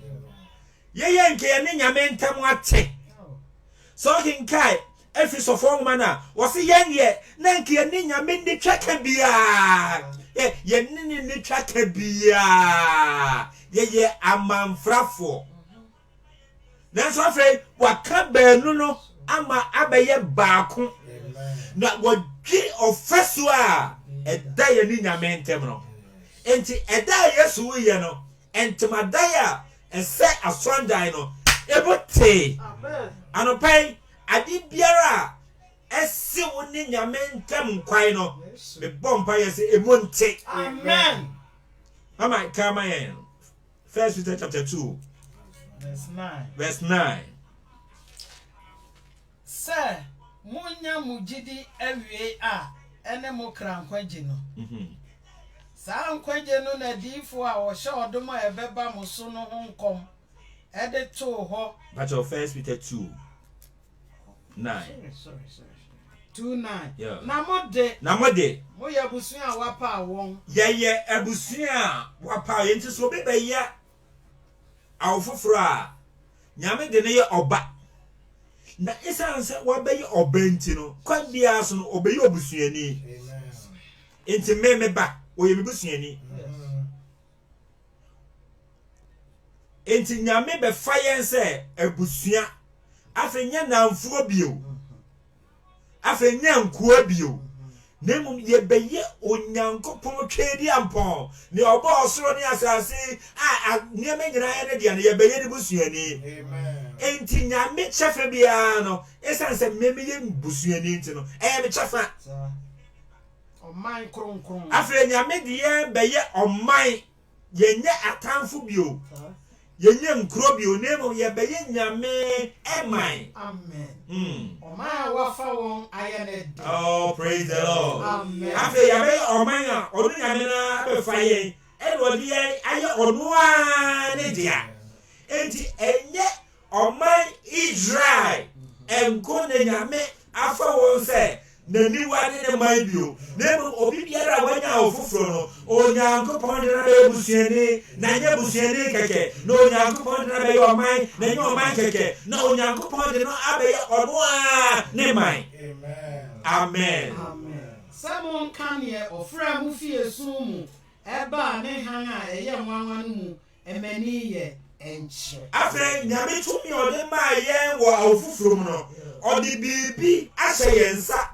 [SPEAKER 1] yeye nke ye ne nyame ntam ate so hinkai efi so form mana wose yenye na nke ye ne nyame ndi twaka bia ye ni twaka bia yeye amanfrafo nanso afei waka baanu no ama abaye baako na wodwi ofeso a eda ye ni nyame ntem no enti eda Yesu ye no entemadae a ese asondan no ebote
[SPEAKER 2] amen
[SPEAKER 1] anopai adi biara ese woni nyame ntem kwai no me bompa ye se emonte
[SPEAKER 2] amen
[SPEAKER 1] mama kama yen 1 Peter chapter 2 verse 9
[SPEAKER 2] Sir, munya mujidi ewie a ene mo krankwaji no. Saa nkwaji no na difo a wo hye odom a ebeba mo so no ho nkom. Ede to ho.
[SPEAKER 1] But 1 Peter 2 9.
[SPEAKER 2] Sorry. 2:9.
[SPEAKER 1] Yeah.
[SPEAKER 2] Na mode. Mo ya busu a wapa won.
[SPEAKER 1] Ye abusu a wapa ye nti so be ya awofoforo a nyame de ne ye oba. Na esanse wabayi oba nti no kwa bia so no obayi obusuani. Enti me ba oye mebusuani enti nyame be fa yen se abusua afa nya namfuo bio afa nya nkuo bio nemu ye beye onyankopon twedi ampon ne obo osoro ne asase a niame nyina ne de ne ye beye ne busuani
[SPEAKER 3] Amen.
[SPEAKER 1] enti nyame chefe bia no esanse meme ye busuani enti no me chefa
[SPEAKER 2] Oman kron
[SPEAKER 1] afa nyame de ye beye oman ye nya atamfo bio yenye nkro bio nemu ye beye nyame eman.
[SPEAKER 2] Amen. Oman wafa won ayene de.
[SPEAKER 1] Oh, praise the Lord.
[SPEAKER 2] Amen.
[SPEAKER 1] Afa ya be oman a onu nyame na be fa yen e do de aye onu a ne dia enti enye oman Israel enko ne nyame afa won se nani wade ne man bio nemu obi biara wanya ofoforo no onyankopon de na be busuani na nya busuani keke no onyankopon de na be oman na nya oman keke na onyankopon de no abe onu a ne man. Amen.
[SPEAKER 2] Amen. Samon kanye ofra mu fie sumu eba ne han a eye nwanwan mu emani ye enche.
[SPEAKER 1] Afre nyame tumi ode ma yen wo ofoforo mu no ode bibi ahye yensa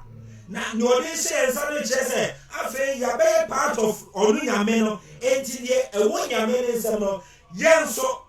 [SPEAKER 1] na no ode hye yensa no chese afre ya be part of onu nyame no enti de ewo nyame ne nsam no yenso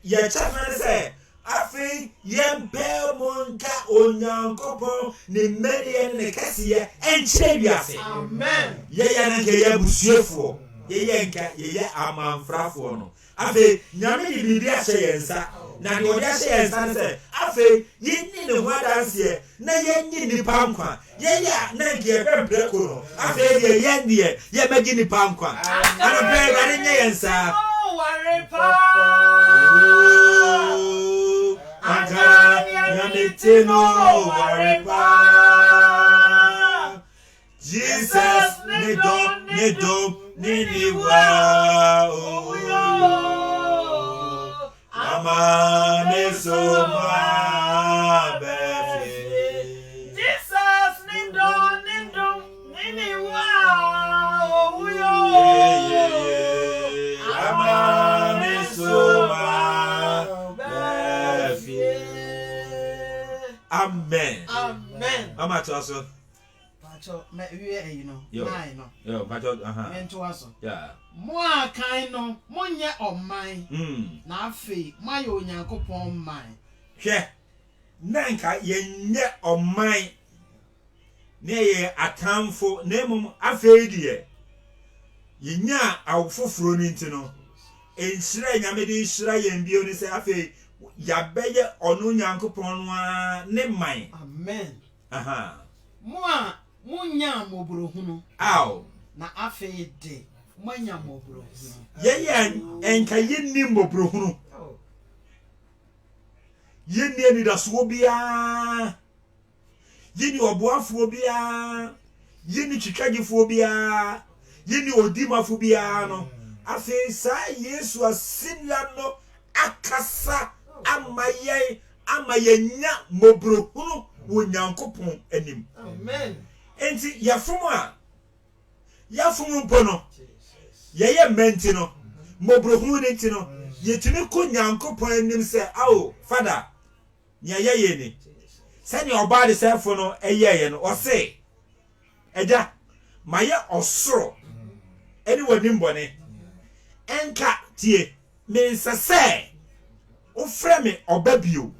[SPEAKER 1] ye chafa se afre yempe monka onyankopon ne medie ne kasiye enche biase.
[SPEAKER 2] Amen.
[SPEAKER 1] Ye na ke ye busuefo ye nka ye amanfrafo no afe nyame ni bibi ahye yensa na de ode ahye yensa ne se afe yinni ne ho adanse na yenni nipa nkwa ye ya na nke ye bempreko no afe ye magi nipa nkwa ana pe gari nye yensa anga nyame tino warepa Jesus ne dom ni wa ama me so ma befe
[SPEAKER 2] Jesus ni dom ni wa
[SPEAKER 1] ama me so ma befe. Amen.
[SPEAKER 2] Amen.
[SPEAKER 1] Mama also.
[SPEAKER 2] Pacho me wie you know.
[SPEAKER 1] Yo.
[SPEAKER 2] Nine no.
[SPEAKER 1] Yo, Pacho
[SPEAKER 2] Mento aso.
[SPEAKER 1] Yeah.
[SPEAKER 2] Mo akan no, mo nye oman. Na afi, mo aye onyankopon man.
[SPEAKER 1] Hwe. Nanka yenye oman. Ne ye atamfo, na mum afei die. Yenya awfoforo ni ntino. Enhyira nyame de nhyira yen bio ni se afei yabeye onu nyankopon no a ne man.
[SPEAKER 2] Amen. Mo nya mobrohunu.
[SPEAKER 1] Aw.
[SPEAKER 2] Na afi de mo nya mobrohunu.
[SPEAKER 1] Ye enka yenni mobrohunu. Yenni ani da so bia. Yenni oboafo bia. Yenni twitwagefo bia. Yenni odimafo bia no. Afi sa Yesu asinya no akasa amayenya mobrohunu wo nyankopon anim.
[SPEAKER 2] Amen.
[SPEAKER 1] Enti yafumu mpo no ye menti no mobrohunu enti no yetumi ko nyankopon anim se awo father nya ye ni se ni oba de sefo no ye no o se eja maye osoro eni wani mbone enka tie me nsese o frɛ me obabio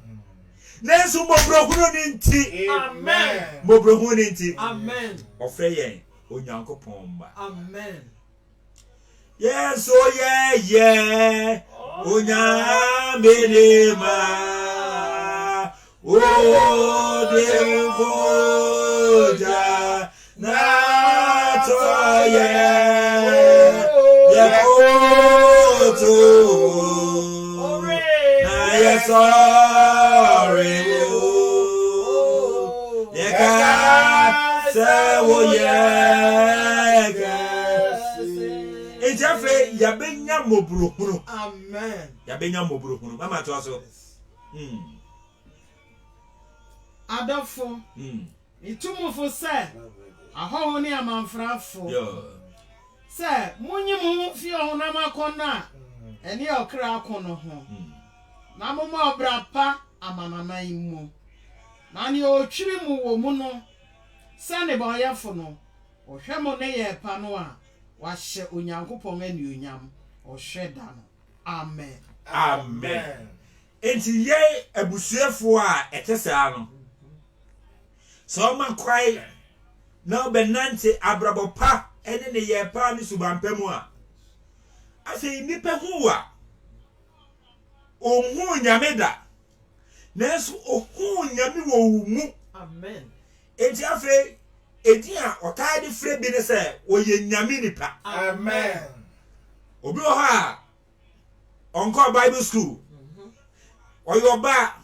[SPEAKER 1] nenso mobrohunu ni nti.
[SPEAKER 2] Amen.
[SPEAKER 1] Mobrohunu ni nti.
[SPEAKER 2] Amen.
[SPEAKER 1] O frɛ yen onyankopon mba.
[SPEAKER 2] Amen.
[SPEAKER 1] Yes, oh yeah. Onyamelema. Oh, devoja na toye. Yekoto. Na yesore. Yeka se wo Ejafe yabenya mobrohunu.
[SPEAKER 2] Amen.
[SPEAKER 1] Yabenya mobrohunu. Mama to aso.
[SPEAKER 2] Adafo. Itumufo se. Aho ni amanfrafo.
[SPEAKER 1] Yo.
[SPEAKER 2] Say, Munyi Mufio Namakona, and your cracono home. Namama brapa, Amana imu. Nani o chirimu womuno, Sane boyafono, or Shamone panoa, washe unyankupon and unyam, or shedano. Amen.
[SPEAKER 1] Amen. Enti ye abusuafo a etese ano. So man kwai na obenante abrabopa ene ne ye pa ni subampamu a. Afei nipa hu a ohu nyame da. Nanso ohu nyame wo mu.
[SPEAKER 2] Amen.
[SPEAKER 1] Enti afei edi a otaade fre bi ne se oye nyame nipa.
[SPEAKER 3] Amen.
[SPEAKER 1] Obi o ha onko Bible school. Oyoba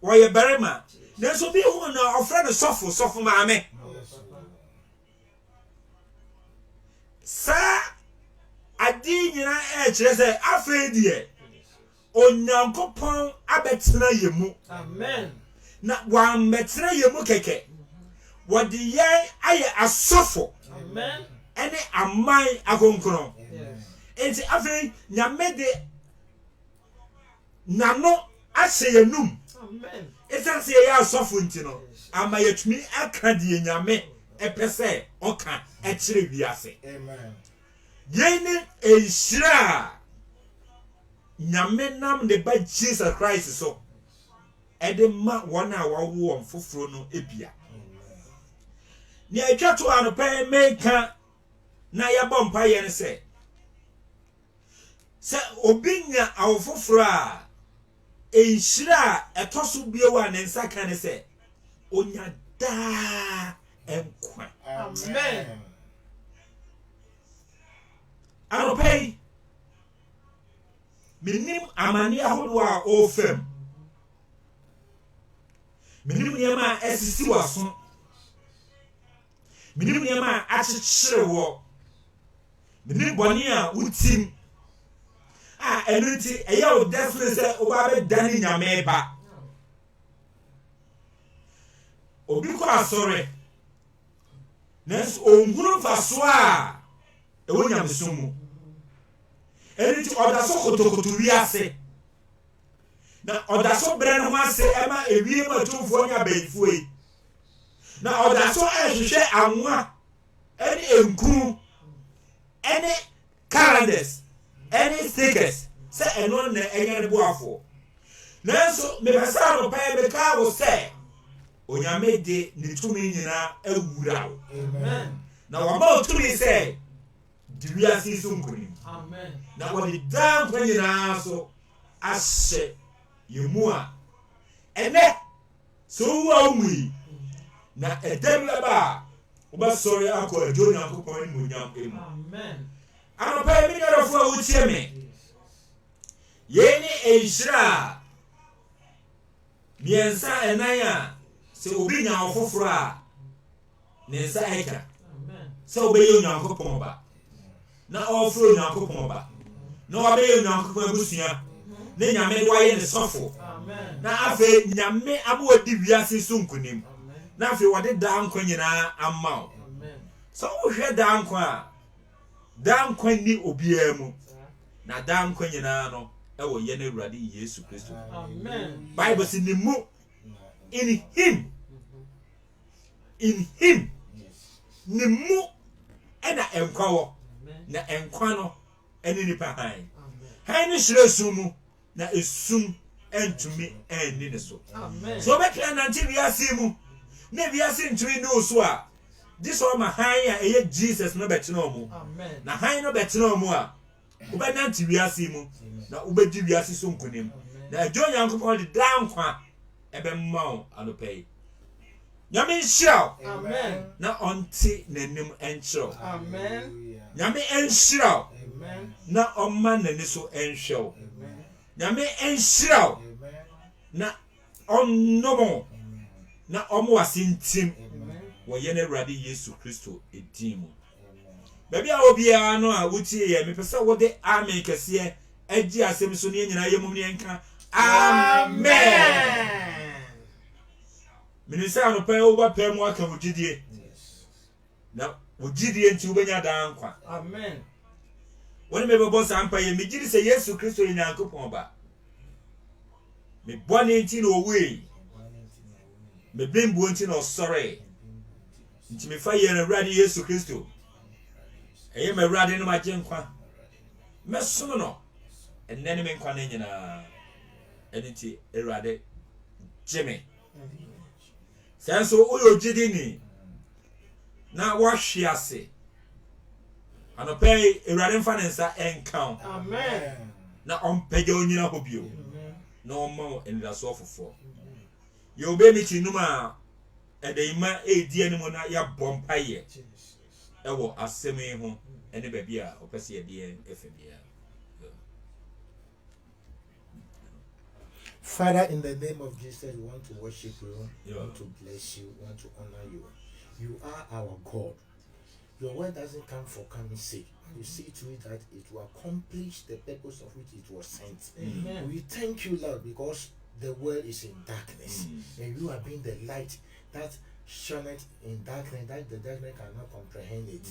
[SPEAKER 1] oye barema. Nanso bi hu na ofre no sofo maame. Sa adi nyina kire se afei die onyankopon abetena yemu.
[SPEAKER 2] Amen.
[SPEAKER 1] Na wa metena yemu keke. Wodi ye aye asofo.
[SPEAKER 2] Amen.
[SPEAKER 1] Ene aman akonkron.
[SPEAKER 2] Yes.
[SPEAKER 1] Enti afei nyame de nano ase yenum.
[SPEAKER 2] Amen.
[SPEAKER 1] Esanse ye asofo nti no ama yetumi aka de nyame epese oka ekire wiase.
[SPEAKER 3] Amen.
[SPEAKER 1] Yene enshira nyame nam de ba Jesus Christ so ede ma wona wawo foforo no ebia. Ni atwa to anopa meka na yabɔ mpa ye ne se obinya awofoforo a enshira etoso biewa ne nsa kan ne se onya da enkwa.
[SPEAKER 2] Amen.
[SPEAKER 1] Anopa minim amani ahodo a ofem minim niema esisi waso minim niema achichire wo minim boni a utim enunti eya o definitely say oba be dani nyame ba obi ko asore nes onhuru faso a ewo nyamesumu enunti odaso kotokoto wiase na odaso brɛ no ho ase ema ewie ma tumfo nya bɛnfo yi na odaso ehwehwɛ anwa ene enku ene calendars ene stickers sɛ eno na enye ne boafo nanso me basa no pa me ka wo sɛ onyame de ne tumi nyina awura wo.
[SPEAKER 2] Amen.
[SPEAKER 1] Na wama tumi sɛ diwiase sunkuni.
[SPEAKER 2] Amen.
[SPEAKER 1] Na wadi dan kwa nyina so ahyɛ yemu a ene so wa umui na edem laba obasori akọ ejo nyankopon ni munyam emu.
[SPEAKER 2] Amen.
[SPEAKER 1] Anopa mi na rofo a wutie me yeni enhira miensa enan a se obi nya ofoforo a ne nsa eka
[SPEAKER 2] Amen.
[SPEAKER 1] se obeye nyankopon ba na ofro nyankopon ba na obeye nyankopon abusua ne nyame do aye ne sofo.
[SPEAKER 2] Amen.
[SPEAKER 1] Na afe nyame abo odi wiase sunkunim. Na afe wode dankwa nyina amma.
[SPEAKER 2] Amen.
[SPEAKER 1] So wo hwe dankwa ni obiaa mu. Na dankwa nyina no ewo ye na Awurade Yesu Kristo.
[SPEAKER 2] Amen.
[SPEAKER 1] Bible says in him ni mu ena enkwa wo na enkwa no eni nipa han. Han ni hire sumu na esum entumi enni ne so.
[SPEAKER 2] Amen.
[SPEAKER 1] So betwa na nti wiase mu na wiase ntumi no so a this one ma han a eye Jesus no betena omu.
[SPEAKER 2] Amen.
[SPEAKER 1] Na han no betena omu a ubena nti wiase mu na ubedi wiase so nkonim. Na ejo Nyankopon de dankwa ebemma anopai. Nyame nhyira.
[SPEAKER 2] Amen.
[SPEAKER 1] Na onti nanim enkyerɛ.
[SPEAKER 2] Amen.
[SPEAKER 1] Nyame enhyira.
[SPEAKER 2] Amen.
[SPEAKER 1] Na ɔma nani so enhwɛ.
[SPEAKER 2] Amen.
[SPEAKER 1] Nyame enhyira. Na ɔnnomo. Na ɔmo wasintim. Wo ye na Awurade Yesu Kristo edin mu. Baby a obiara no a wutie ye me pese wo de amen kese agi asem so ne nyina yemum ne enka amen. Minisa no pa wo ba pa mu aka wudidie. Na wo gidie nti wobenya dan kwa
[SPEAKER 2] Amen.
[SPEAKER 1] When me bebo sampa ye me gidi se Yesu Kristo ye Nyankopɔn ba me bɔne nti na owe me bembu nti na ɔsɔre nti me fa ye na Awurade Yesu Kristo eye me Awurade no magye nkwa me som no enne ne me nkwa na nyina ene nti Awurade jeme senso uyo gidi ni na wahwe ase anopɛ Awurade mfa ne nsa enkan
[SPEAKER 2] Amen.
[SPEAKER 1] na ɔmpɛgya onyina hɔ bio na ɔma endaso ofofo ye obe mi tinum a ɛdɛima edi anim na ya bɔmpaye ɛwɔ asɛm yi ho ɛne baabi a ɔpɛsɛ yɛde efe bia.
[SPEAKER 3] Father, in the name of Jesus, we want to worship you, we
[SPEAKER 1] Yeah.
[SPEAKER 3] want to bless you, we want to honor you. You are our God. Your word doesn't come for coming sake. You see to it that it will accomplish the purpose of which it was sent.
[SPEAKER 2] Amen.
[SPEAKER 3] We thank you, Lord, because the world is in darkness, and you are being the light that shineth in darkness, that the darkness cannot comprehend it.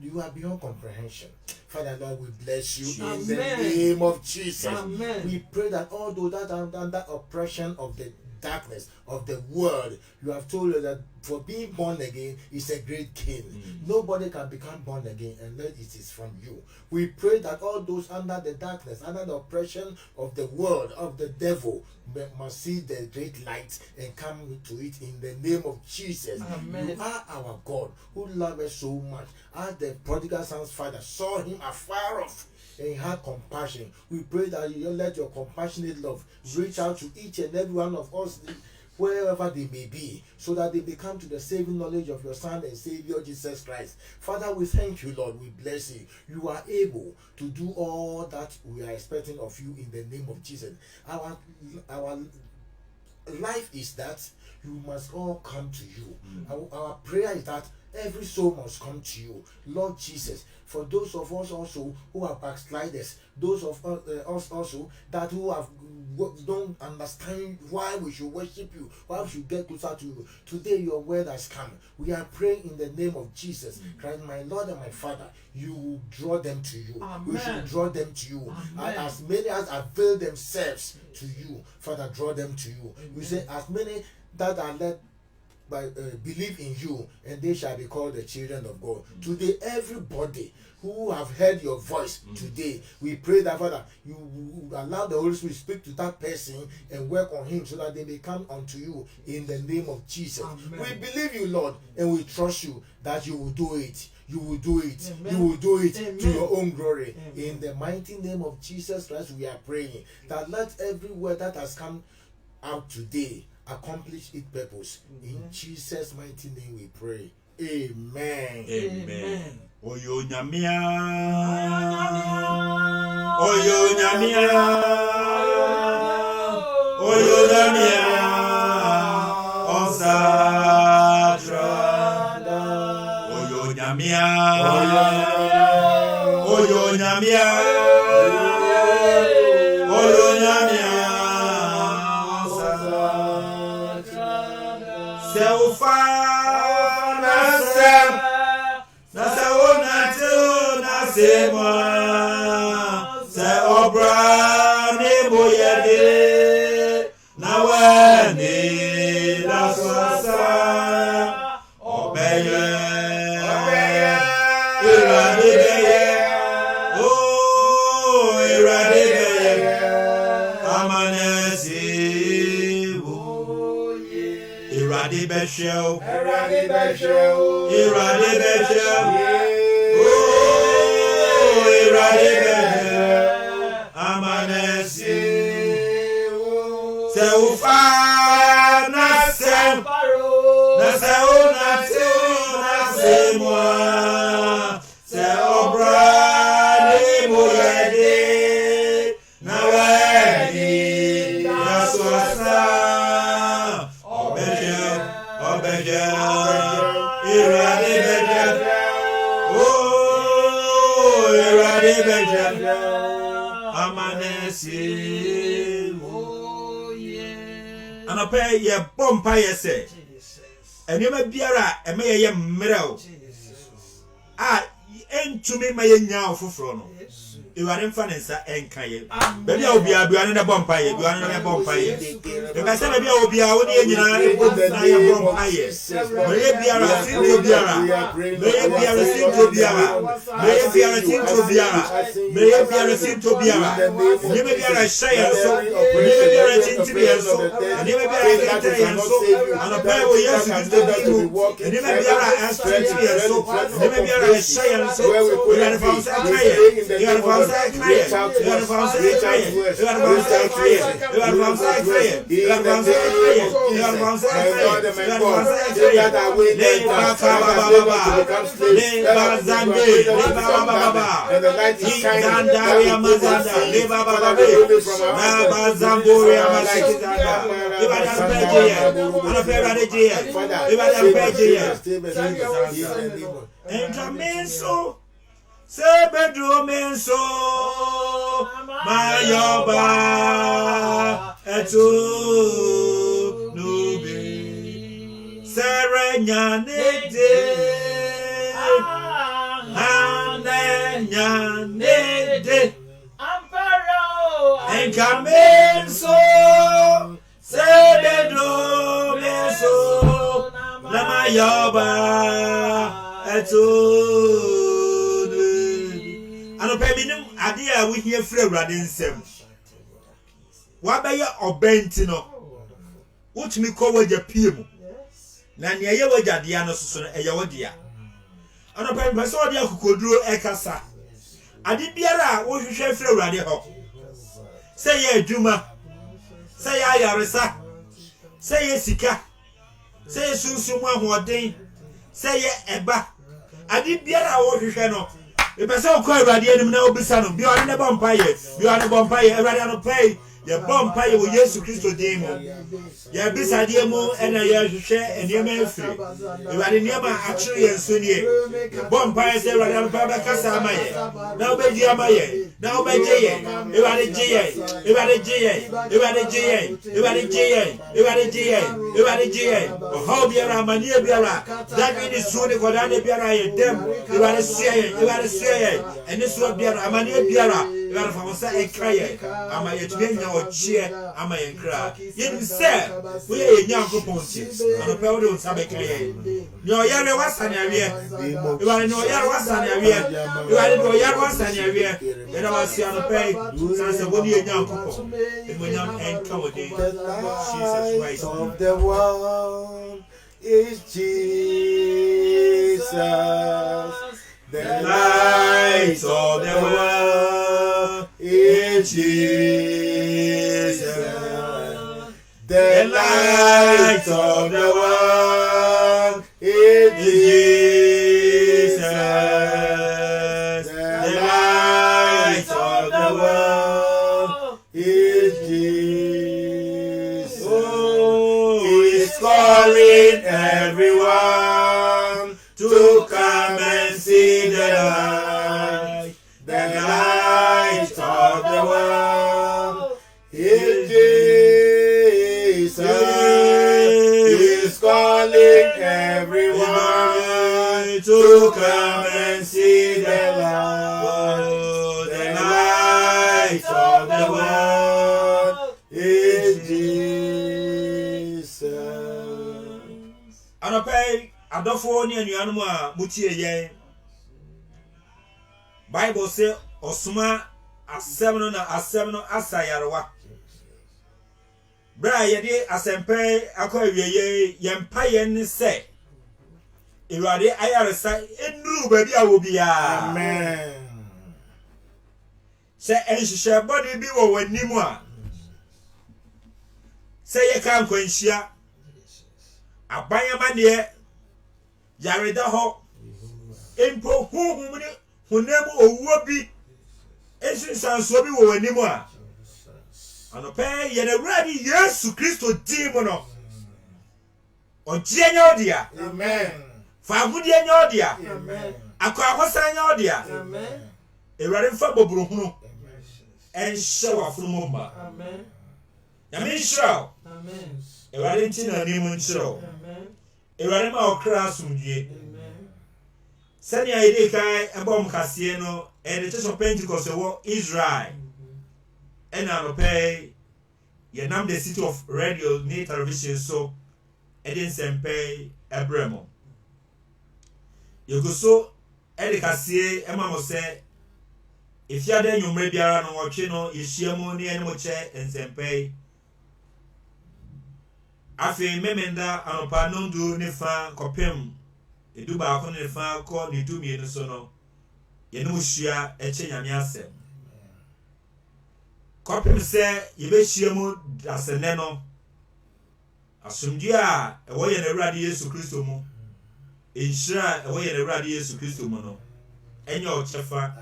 [SPEAKER 3] You are beyond comprehension. Father, Lord, we bless you in the
[SPEAKER 2] Amen.
[SPEAKER 3] name of Jesus.
[SPEAKER 2] Amen.
[SPEAKER 3] We pray that all those that are under oppression of the darkness of the world, you have told us that for being born again is a great gain. Nobody can become born again unless it is from you. We pray that all those under the darkness, under the oppression of the world, of the devil, must see the great light and come to it in the name of Jesus.
[SPEAKER 2] Amen.
[SPEAKER 3] You are our God who loves us so much. As the prodigal son's father saw him afar off and had compassion, we pray that you let your compassionate love reach out to each and every one of us wherever they may be, so that they may come to the saving knowledge of your Son and Savior Jesus Christ. Father, we thank you, Lord. We bless you. You are able to do all that we are expecting of you in the name of Jesus. Our life is that you must all come to you. Our prayer is that every soul must come to you, Lord Jesus. For those of us also who are backsliders, those of us also that who have don't understand why we should worship you, why we should get closer to you. Today your word has come. We are praying in the name of Jesus Christ, my Lord and my Father. You will draw them to you.
[SPEAKER 2] Amen.
[SPEAKER 3] We should draw them to you.
[SPEAKER 2] Amen.
[SPEAKER 3] As many as avail themselves to you, Father, draw them to you. You say, as many that are led by believe in you, and they shall be called the children of God. Today, everybody who have heard your voice today, we pray that, Father, you allow the Holy Spirit to speak to that person and work on him so that they may come unto you in the name of Jesus.
[SPEAKER 2] Amen.
[SPEAKER 3] We believe you, Lord, and we trust you that you will do it. You will do it.
[SPEAKER 2] Amen.
[SPEAKER 3] You will do it
[SPEAKER 2] Amen.
[SPEAKER 3] to your own glory.
[SPEAKER 2] Amen.
[SPEAKER 3] In the mighty name of Jesus Christ, we are praying that let every word that has come out today accomplish its purpose. In Jesus' mighty name we pray. Amen.
[SPEAKER 1] Amen. Oyo nyamia. Oyo nyamia. Oyo nyamia. Osatra. Oyo nyamia. Oyo nyamia. Oyo nyamia. Selfa nasem nasawona tu nasema se obra ni boyede na wani daswasa obeye iradeye oh iradeye amanesi Irade Beshel,
[SPEAKER 3] Eradi Beshel,
[SPEAKER 1] Irade Beshel, oh, Irade Beshel, Amanesi, Seufa, Nasem, Naseu, Natu, Nasemwa, Seobra, Niboyede, Nawedi, Yaswasa. Irade Bejel, oh, Irade Bejel, Amanesi,
[SPEAKER 2] Oh, yeah.
[SPEAKER 1] Anapɛ yɛ bɔ mpa yɛ sɛ, ɛnneɛma biara ɛmɛ yɛ mmerɛw,
[SPEAKER 2] Jesus.
[SPEAKER 1] entumi ma yenya ofoforo no Eware mfa ne nsa enka ye baabi a obi aduane na bompa ye aduane na bompa ye e ka se baabi a obi a wo ne nyina na ye bompa ye me biara sinto biara me biara sinto biara me biara sinto biara me biara sinto biara ni me biara shaya so ni me biara sinto biara so ni me biara sinto biara so ana pa wo Yesu Kristo bimu ni me biara sinto biara so ni me biara shaya so we are from Sakaya you are from Sakaya you are from Sakaya you are from Sakaya you are from Sakaya you are from Sakaya you are from Sakaya you are from Sakaya le bazande le baba Zanda mazanda le baba na bazambore amazanda ibada peje ana peje ibada peje Entramenso Sebedro menso Mayoba Etu Nubi Serenya Nede Hanenya Nede Amparo Entramenso Sebedro menso Mayoba ano pe minim ade a wo hia frɛ Awurade nsɛm wa bɛyɛ ɔbɛnti no wotumi kɔ wagya pie mu na ne ɛyɛ wagya dia no soso no ɛyɛ wodia ano pe mpɛsɛ ɔde akokoduro ɛkasa ade biara a wo hwehwɛ frɛ Awurade hɔ sɛ yɛ adwuma sɛ yɛ ayaresa sɛ yɛ sika sɛ yɛ sunsumu ahoɔden sɛ yɛ ɛba ade biara wo hwehwɛ no epese okọ Awurade anim na obisa no bi ɔne ne bompaye Awurade anopɛ ye bompaye wo Yesu Kristo din mu ye bisa die mu ena ye hwehwɛ eniema afiri Awurade niema akyere ye nso nie bompaye sɛ Awurade anopɛ ba kasa amaye na obedi amaye na obegye ye Awurade gye ye Awurade gye ye Awurade gye ye Awurade gye ye Awurade gye ye Awurade gye ye oho biara amanie biara dagbe ni so ne kodane biara ye dem Awurade sie ye Awurade ene so biara amanie biara Awurade fa wo sa ekraye amaye tumi nya ochie amaye nkra yenim se wo ye nya akopɔnti anopɛ wo de wo sa bekraye ni oyare wasane awie Awurade ni oyare wasane awie Awurade ni oyare wasane awie era wasi anopɛ sanse wo ni nya akopɔ emonyam enka wo de Jesus Christ
[SPEAKER 3] of the world is Jesus. The light of the world is Jesus. The light of the world is Jesus. The light of the world is Jesus. Oh, He's calling everyone to come and see the light of the world is Jesus. He's calling everyone to come and see the light of the world is Jesus.
[SPEAKER 1] Anopɛ adofo ni anuanu a mutie yen Bible say osuma asem no na asem no asayarwa bra yede asempe akwawieye yempa yen se Awurade ayaresa enuru ba bi awo bia
[SPEAKER 3] Amen.
[SPEAKER 1] se enhihye body bi wo wanimu a se ye kan kwanhia abanyama ne yareda ho empo huhum ni honam owuo bi esinsanso bi wo wanimu a anopɛ ye na Awurade Yesu Kristo din mu no ojienya odia
[SPEAKER 3] Amen.
[SPEAKER 1] faagudie nya odia
[SPEAKER 3] Amen.
[SPEAKER 1] akwahosa nya odia
[SPEAKER 2] Amen.
[SPEAKER 1] Awurade mfa bobrohunu enhye wafunumu ma
[SPEAKER 2] Amen.
[SPEAKER 1] nyame nhyira
[SPEAKER 2] Amen.
[SPEAKER 1] Awurade ntina ni mu nhyira
[SPEAKER 2] Amen.
[SPEAKER 1] Awurade ma okra asomdue
[SPEAKER 2] Amen.
[SPEAKER 1] Sanya ide kai ebom kase no the Church of Pentecost wo Israel and anopay yenam the city of radio ni television so edin sempe ebremo yegoso ede kase emamo se ifia de nyumre biara no wotwe no yehyiamu ni ene mo che ensempe afi memenda anopa nondu ne fa kopem edu ba ko ne fa ko ne du mienu so no ye no hyia eche nyame asem kopem se yebehyiamu asene no asumdue a ewo ye na Awurade Yesu Kristo mu enhyira ewo ye na Awurade Yesu Kristo mu no enye o chefa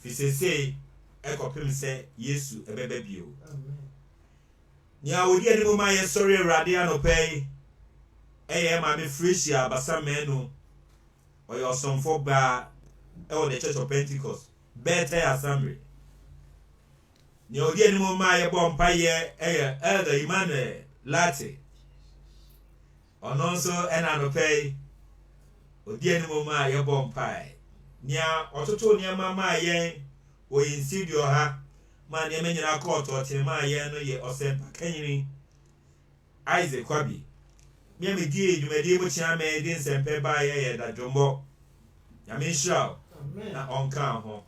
[SPEAKER 1] fisese ekopem se Yesu ebebe bio nya wodi ani mo ma ye sorry Awurade anopay eye ma me freshia basa menu oyo osomfo ba e the Church of Pentecost better assembly nya wodi ani mo ma ye bompa ye eye Elder Emmanuel Lati ononso ena anopay wodi ani mo ma ye bompa nya ototo nya mama ye oyin studio ha ma nya menyina court otima ye no ye osempa kanyini Isaac Kwabi me die dwumadi mo chia me din sempe ba ye da dwombo ya me nhyira na onka ho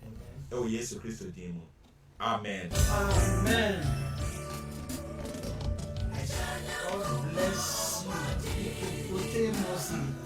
[SPEAKER 1] e wo Yesu Kristo din mu amen
[SPEAKER 2] Amen. God bless you.